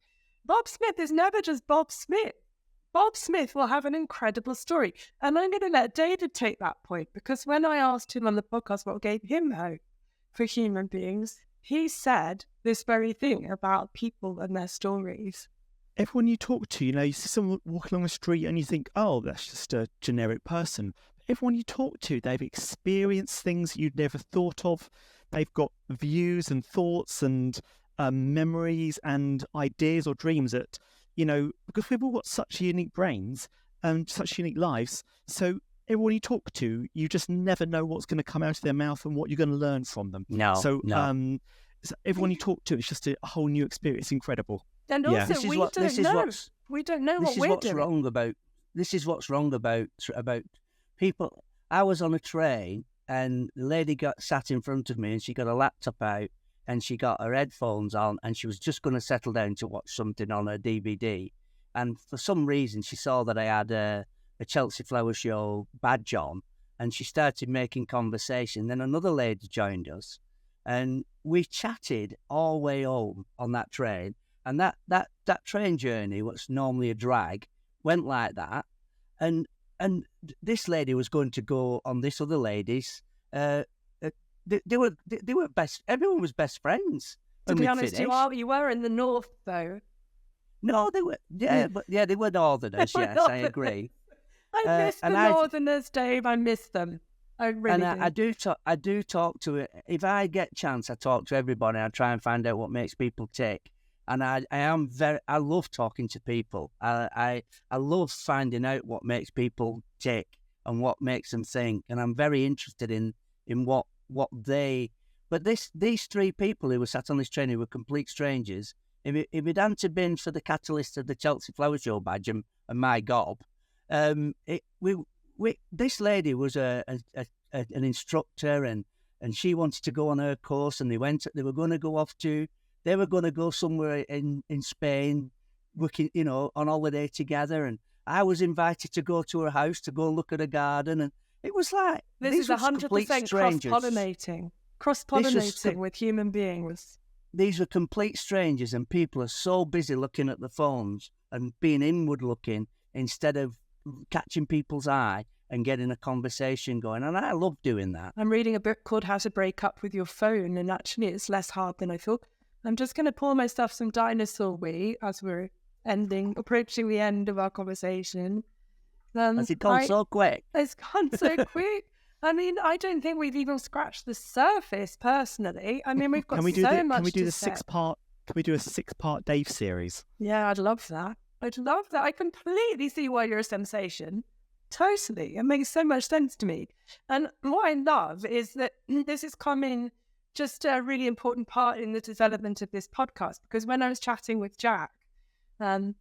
Bob Smith is never just Bob Smith. Bob Smith will have an incredible story. And I'm going to let David take that point, because when I asked him on the podcast what gave him hope for human beings, he said this very thing about people and their stories. Everyone you talk to, you see someone walking along the street and you think, oh, that's just a generic person. Everyone you talk to, they've experienced things you'd never thought of. They've got views and thoughts and memories and ideas or dreams that, because we've all got such unique brains and such unique lives. So everyone you talk to, you just never know what's going to come out of their mouth and what you're going to learn from them. No. So everyone you talk to, it's just a whole new experience. It's incredible. And also, we don't know what we're doing. This is what's wrong about people. I was on a train and the lady sat in front of me and she got a laptop out and she got her headphones on and she was just going to settle down to watch something on her DVD. And for some reason, she saw that I had a Chelsea Flower Show badge on and she started making conversation. Then another lady joined us and we chatted all the way home on that train. And that train journey, what's normally a drag, went like that. And this lady was going to go on this other lady's. They were best. Everyone was best friends. To be honest, you were in the north though. No, they were. Yeah, but they were northerners. Yes, I agree. I miss the northerners, Dave. I miss them. I really do. I do talk to it. If I get a chance, I talk to everybody. I try and find out what makes people tick. And I love talking to people. I love finding out what makes people tick and what makes them think. And I'm very interested in what they. But these three people who were sat on this train who were complete strangers. If it hadn't have been for the catalyst of the Chelsea Flower Show badge and my gob, this lady was an instructor and she wanted to go on her course and they were going to go off to. They were going to go somewhere in Spain, working, on holiday together. And I was invited to go to her house to go and look at her garden. And it was like, this is 100% cross-pollinating with human beings. These were complete strangers and people are so busy looking at the phones and being inward looking instead of catching people's eye and getting a conversation going. And I love doing that. I'm reading a book called How to Break Up with Your Phone. And actually it's less hard than I thought. I'm just going to pour myself some dinosaur wee as we're approaching the end of our conversation. Has it gone so quick? It's gone so quick. I mean, I don't think we've even scratched the surface, personally. I mean, we've got much to say. Can we do a 6-part Dave series? Yeah, I'd love that. I completely see why you're a sensation. Totally. It makes so much sense to me. And what I love is that this is coming just a really important part in the development of this podcast, because when I was chatting with Jack, that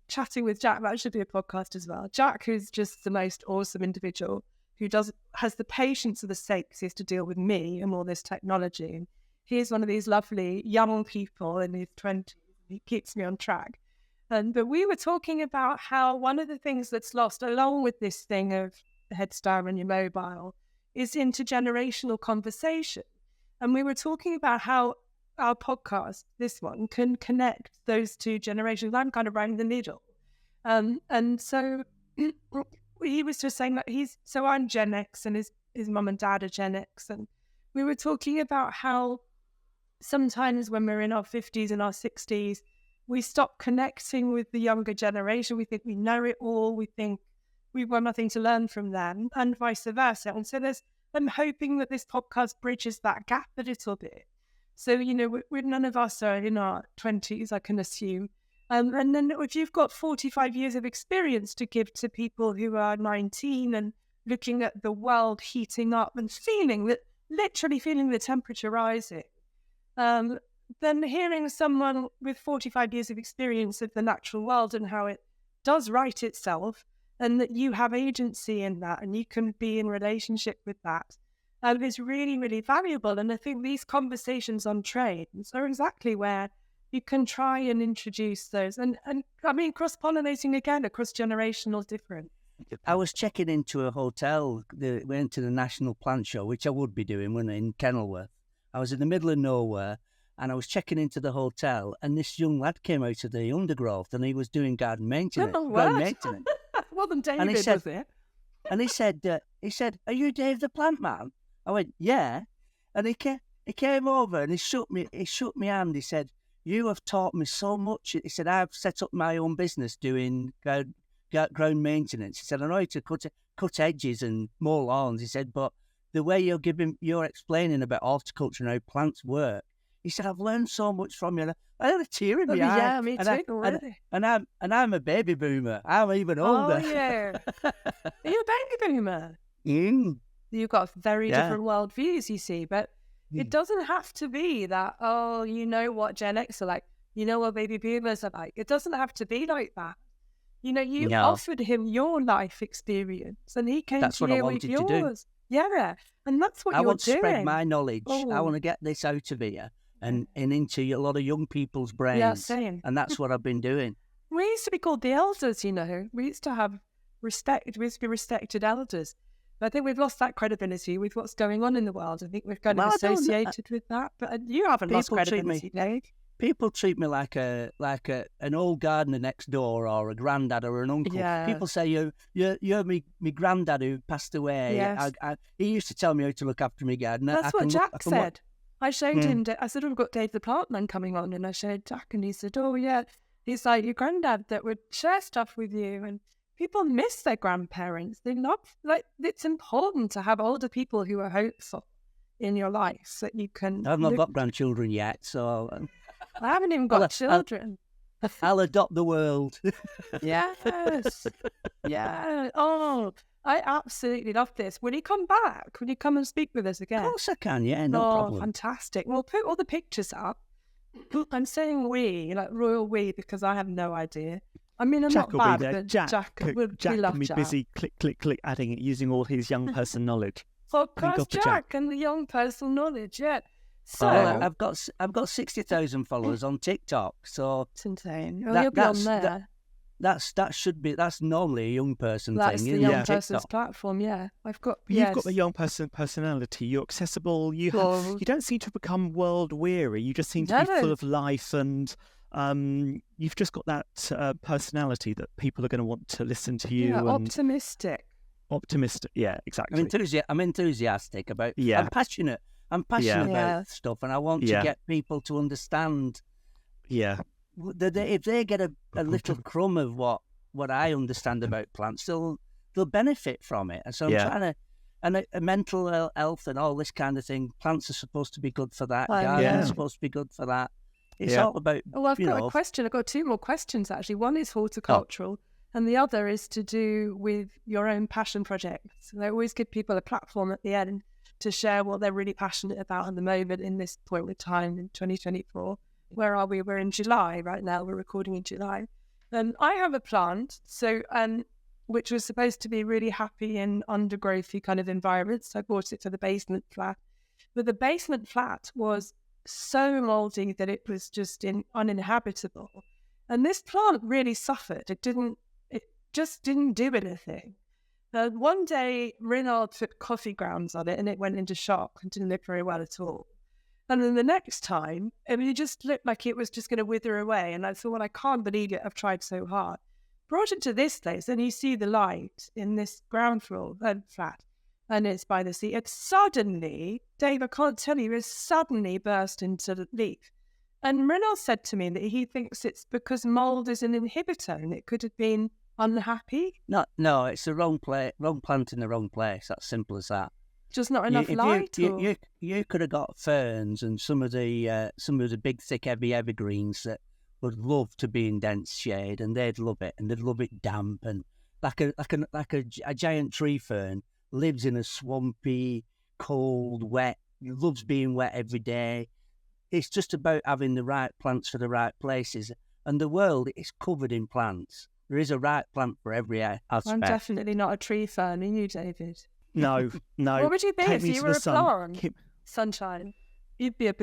should be a podcast as well. Jack, who's just the most awesome individual, who has the patience of the Sapiens to deal with me and all this technology. And he's one of these lovely young people in his 20s. He keeps me on track. But we were talking about how one of the things that's lost, along with this thing of Head Start on your mobile, is intergenerational conversation. And we were talking about how our podcast, this one, can connect those two generations. I'm kind of right in the middle. And so he was just saying that I'm Gen X and his mum and dad are Gen X. And we were talking about how sometimes when we're in our 50s and our 60s, we stop connecting with the younger generation. We think we know it all. We think we've got nothing to learn from them, and vice versa. And so I'm hoping that this podcast bridges that gap a little bit. So, we're none of us are in our 20s, I can assume. And then if you've got 45 years of experience to give to people who are 19 and looking at the world heating up and literally feeling the temperature rising, then hearing someone with 45 years of experience of the natural world and how it does right itself, and that you have agency in that and you can be in relationship with that, is really, really valuable. And I think these conversations on trains are exactly where you can try and introduce those. And I mean, cross-pollinating again, a cross-generational difference. I was checking into a hotel, went to the National Plant Show, which I would be doing when in Kenilworth. I was in the middle of nowhere, and I was checking into the hotel, and this young lad came out of the undergrowth, and he was doing garden maintenance. Wasn't David, was it? And he said, "Are you Dave the Plantman?" I went, "Yeah." And he came over and he shook my hand. He said, "You have taught me so much." He said, "I've set up my own business doing ground maintenance." He said, "I know how to cut edges and mow lawns." He said, "But the way you're explaining about horticulture and how plants work," he said, "I've learned so much from you." I had a tear in my eye. Yeah, me too. Really. And I'm a baby boomer. I'm even older. Oh yeah, are you a baby boomer? Mm. You've got very different worldviews, you see, but it doesn't have to be that. Oh, you know what Gen X are like. You know what baby boomers are like. It doesn't have to be like that. You offered him your life experience, and he came to you with yours. Yeah, and that's what I you're want to doing. spread my knowledge. Oh. I want to get this out of here and into a lot of young people's brains. Yeah, same. And that's what I've been doing. We used to be called the elders, We used to have respect. We used to be respected elders. But I think we've lost that credibility with what's going on in the world. I think we've kind of associated with that. But you haven't lost credibility, Dave. People treat me like an old gardener next door, or a granddad, or an uncle. Yeah. People say you're me granddad who passed away. Yes. He used to tell me how to look after my garden. That's what Jack said. I showed him. I said, "We've got Dave the Plantman coming on," and I showed Jack, and he said, "Oh yeah, he's like your granddad that would share stuff with you." And people miss their grandparents. They love, it's important to have older people who are hopeful in your life so that you can. I've not got grandchildren yet, so. I haven't even got children. I'll adopt the world. Yes. Yeah. Oh, I absolutely love this. Will you come back? Will you come and speak with us again? Of course I can, yeah, no problem. Fantastic. We'll put all the pictures up. I'm saying we, like royal we, because I have no idea. I mean, I'm Jack not bad, will be there. but Jack can be busy click, adding it, using all his young person knowledge. Podcast Jack and the young person knowledge, yeah. So I've got 60,000 followers on TikTok, so it's insane. Oh, you'll be on there. That's normally a young person that's thing. That's the young person's platform. Yeah, You've got the young person personality. You're accessible. You don't seem to become world weary. You just seem to be full of life, and you've just got that personality that people are going to want to listen to you. Yeah, and optimistic. Yeah, exactly. I'm enthusiastic about. Yeah. I'm passionate about stuff, and I want to get people to understand. Yeah. That if they get a little crumb of what I understand about plants, they'll benefit from it. And so I'm trying to, and a mental health and all this kind of thing. Plants are supposed to be good for that. Gardens are supposed to be good for that. It's all about. Oh, I've got a question. I've got two more questions actually. One is horticultural. And the other is to do with your own passion projects. I always give people a platform at the end to share what they're really passionate about at the moment in this point of time in 2024. Where are we? We're in July right now. We're recording in July. I have a plant, which was supposed to be really happy in undergrowthy kind of environments. I bought it for the basement flat. But the basement flat was so mouldy that it was just uninhabitable. And this plant really suffered. It just didn't do anything. One day, Reynard put coffee grounds on it and it went into shock and didn't look very well at all. And then the next time, it just looked like it was just going to wither away. And I thought, well, I can't believe it. I've tried so hard. Brought it to this place and you see the light in this ground floor flat. and it's by the sea. It suddenly, Dave, I can't tell you, it suddenly burst into the leaf. And Reynolds said to me that he thinks it's because mould is an inhibitor and it could have been unhappy. No, it's the wrong plant in the wrong place. That's simple as that. Just not enough light. You could have got ferns and some of the big, thick, heavy evergreens that would love to be in dense shade, and they'd love it, and they'd love it damp, and like a giant tree fern lives in a swampy, cold, wet. Loves being wet every day. It's just about having the right plants for the right places. And the world is covered in plants. There is a right plant for every aspect. I'm definitely not a tree fern. Are you, David? No. What would you be if you were a plant? Sunshine. You'd be you'd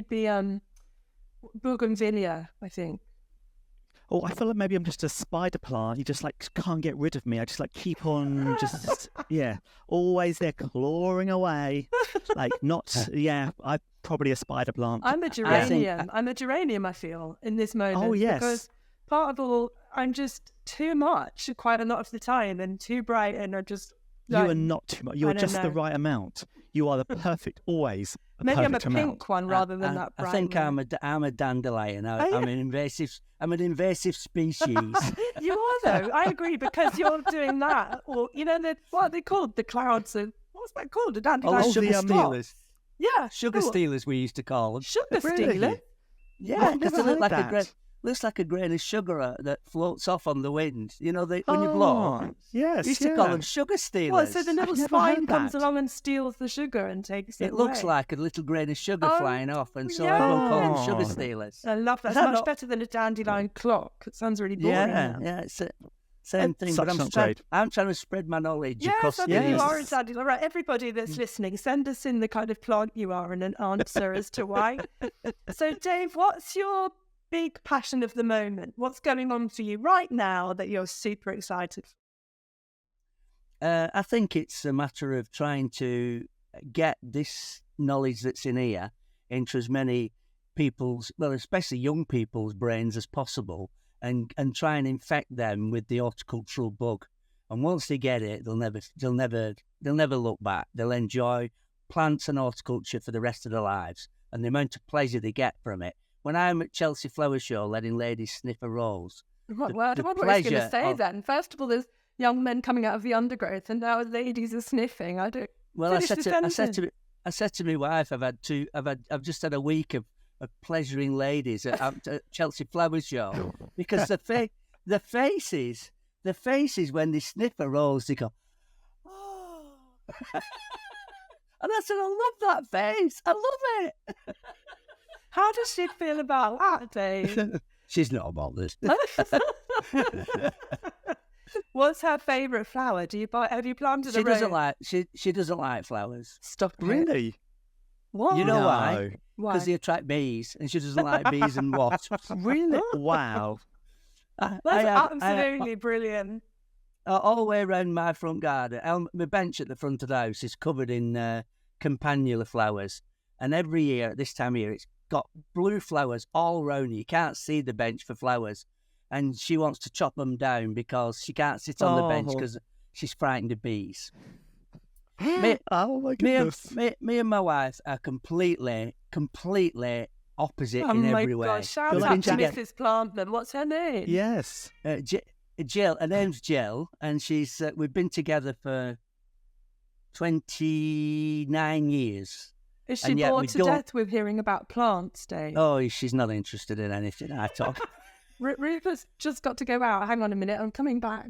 be bougainvillea, I think. Oh, I feel like maybe I'm just a spider plant. You just like can't get rid of me. I just like keep on always there clawing away. I'm probably a spider plant. I'm a geranium. I feel, in this moment. Oh, yes. Because part of all, I'm just too much quite a lot of the time and too bright, and I just... You are not too much. You are just the right amount. You are the perfect, always a Maybe I'm a perfect pink amount. one rather than that bright I think one. I'm a dandelion. I'm an invasive species. You are, though. I agree, because you're doing that. Or, what are they called? The clouds of... What's that called? A dandelion? Sugar stealers. Yeah. Sugar stealers, we used to call them. Sugar stealer? Yeah, because they look like looks like a grain of sugar that floats off on the wind. When you blow. Yes, We used to call them sugar stealers. Well, so the little spine comes along and steals the sugar and takes it It looks like a little grain of sugar flying off, and so yeah. everyone calls them sugar stealers. I love that. It's much better than a dandelion clock. It sounds really boring. Yeah, it's the same thing. But I'm trying to spread my knowledge across the you are a dandelion. Right, everybody that's listening, send us in the kind of plant you are and an answer as to why. So, Dave, what's your big passion of the moment? What's going on for you right now that you're super excited for? I think it's a matter of trying to get this knowledge that's in here into as many people's, well, especially young people's brains as possible, and try and infect them with the horticultural bug. And once they get it, they'll never look back. They'll enjoy plants and horticulture for the rest of their lives, and the amount of pleasure they get from it. When I'm at Chelsea Flower Show letting ladies sniff a rose. I wonder what I was going to say then. First of all, there's young men coming out of the undergrowth, and now ladies are sniffing. I don't. Well, I said to my wife, I've just had a week of pleasuring ladies at Chelsea Flower Show, because the faces when they sniff a rose, they go, oh. And I said, I love that face. I love it. How does she feel about that, Dave? She's not about this. What's her favourite flower? Have you planted a rose? She doesn't like flowers. Stop it. Really? What? You know why? Because they attract bees, and she doesn't like bees and wasps. Really? Wow. That's absolutely brilliant. All the way around my front garden, my bench at the front of the house is covered in campanula flowers. And every year, at this time of year, it's got blue flowers all around you. You can't see the bench for flowers. And she wants to chop them down because she can't sit on the bench because she's frightened of bees. Oh my goodness. Me and my wife are completely opposite in every way. Oh my gosh, shout out to Mrs. Plantman. What's her name? Yes. Jill. Her name's Jill, and we've been together for 29 years. Is she bored to death with hearing about plants, Dave? Oh, she's not interested in anything I talk. Rupert's just got to go out. Hang on a minute, I'm coming back.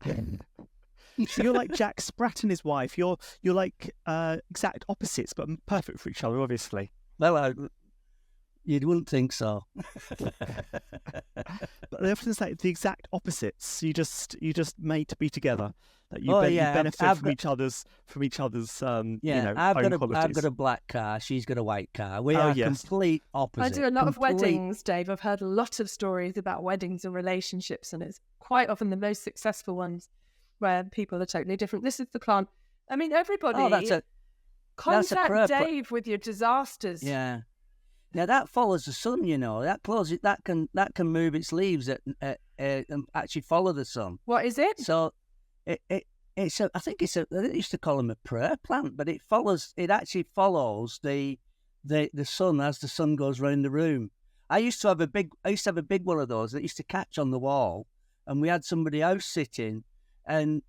So you're like Jack Spratt and his wife. You're like exact opposites, but perfect for each other, obviously. Well, you wouldn't think so. But they often say the exact opposites. You just made to be together. That you benefit from each other's own qualities. I've got a black car. She's got a white car. We are complete opposites. I do a lot of weddings, Dave. I've heard a lot of stories about weddings and relationships, and it's quite often the most successful ones where people are totally different. This is the plant. I mean, everybody contact Dave with your disasters. Yeah. Now that follows the sun, that can move its leaves and actually follow the sun. What is it? So I think they used to call them a prayer plant, but it actually follows the sun as the sun goes round the room. I used to have a big one of those that used to catch on the wall, and we had somebody else sitting, and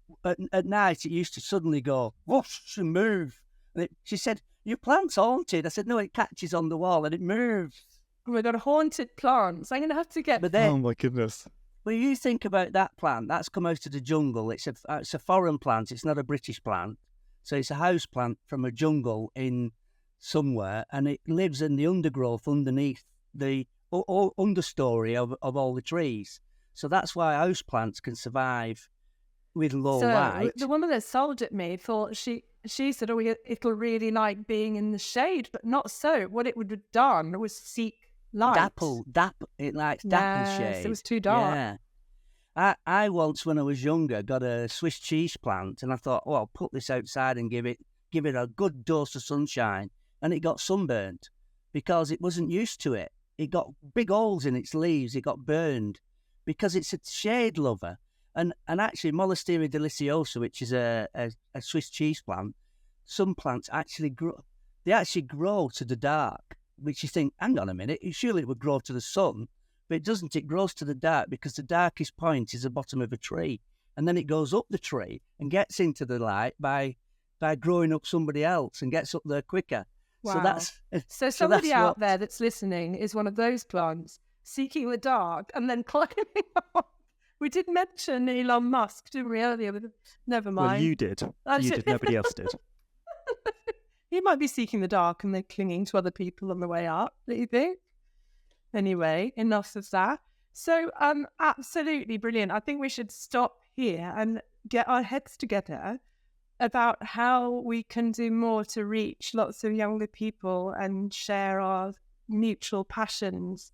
at night it used to suddenly go whoosh and move. And she said, "Your plant's haunted." I said, "No, it catches on the wall and it moves." Oh my God, haunted plants. I'm going to have to get... Oh my goodness. Well, you think about that plant. That's come out of the jungle. It's a foreign plant. It's not a British plant. So it's a house plant from a jungle in somewhere, and it lives in the undergrowth underneath the understory of all the trees. So that's why house plants can survive with low light. The woman that sold it me thought she said, "Oh, it'll really like being in the shade," but not so. What it would have done was seek light. It likes dapple shade. It was too dark. Yeah. I once, when I was younger, got a Swiss cheese plant, and I thought, oh, I'll put this outside and give it a good dose of sunshine, and it got sunburned because it wasn't used to it. It got big holes in its leaves. It got burned because it's a shade lover. And actually, Mollisteria deliciosa, which is a Swiss cheese plant, some plants actually grow. They actually grow to the dark, which you think, hang on a minute, surely it would grow to the sun, but it doesn't. It grows to the dark because the darkest point is the bottom of a tree, and then it goes up the tree and gets into the light by growing up somebody else and gets up there quicker. Wow. So somebody out there that's listening is one of those plants seeking the dark and then climbing up. We did mention Elon Musk, didn't we, earlier? Never mind. Well, you did. You did. Nobody else did. He might be seeking the dark and they're clinging to other people on the way up, do you think? Anyway, enough of that. So, absolutely brilliant. I think we should stop here and get our heads together about how we can do more to reach lots of younger people and share our mutual passions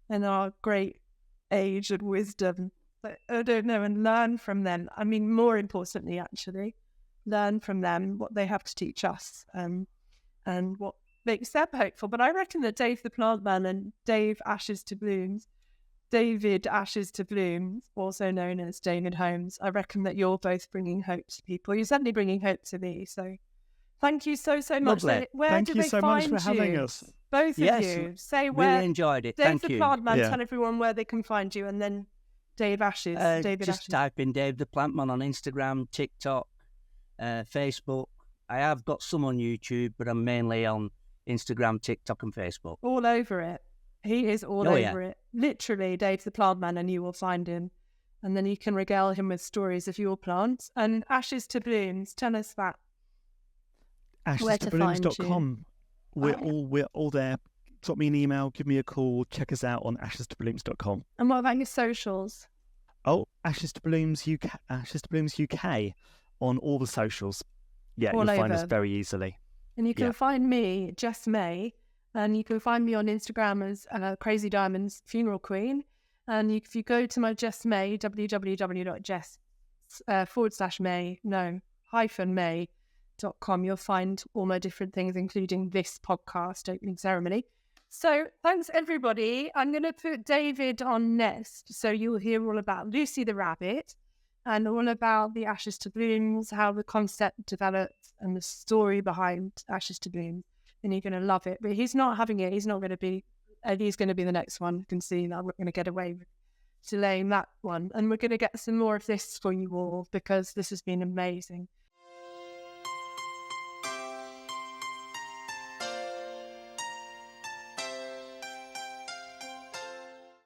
and our great age and wisdom. I don't know, and learn from them. I mean, more importantly, actually, learn from them what they have to teach us and what makes them hopeful. But I reckon that Dave the Plantman and David Ashes to Blooms, also known as David Holmes, I reckon that you're both bringing hope to people. You're certainly bringing hope to me. So thank you so much. Lovely. Thank you so much for having us. Both of you. Say where. Really enjoyed it. Dave Thank the you. Plantman, tell everyone where they can find you, and then Dave Ashes. Just type in Dave the Plantman on Instagram, TikTok, Facebook. I have got some on YouTube, but I'm mainly on Instagram, TikTok, and Facebook. All over it. He is all over it. Literally, Dave the Plantman, and you will find him. And then you can regale him with stories of your plants. And Ashes to Blooms, tell us that. AshesToBlooms.com. We're all there. Drop me an email, give me a call, check us out on AshesToBlooms.com. And what about your socials? Oh, Ashes to Blooms UK on all the socials. Yeah, you'll find us very easily. And you can find me, Jess May, and you can find me on Instagram as Crazy Diamonds Funeral Queen. And if you go to my Jess May, www.jess-may.com, you'll find all my different things, including this podcast opening ceremony. So thanks, everybody. I'm going to put David on next, so you'll hear all about Lucy the Rabbit and all about the Ashes to Blooms, how the concept developed and the story behind Ashes to Blooms. And you're going to love it. But he's not having it. He's not going to be... he's going to be the next one. You can see that we're going to get away with delaying that one. And we're going to get some more of this for you all because this has been amazing.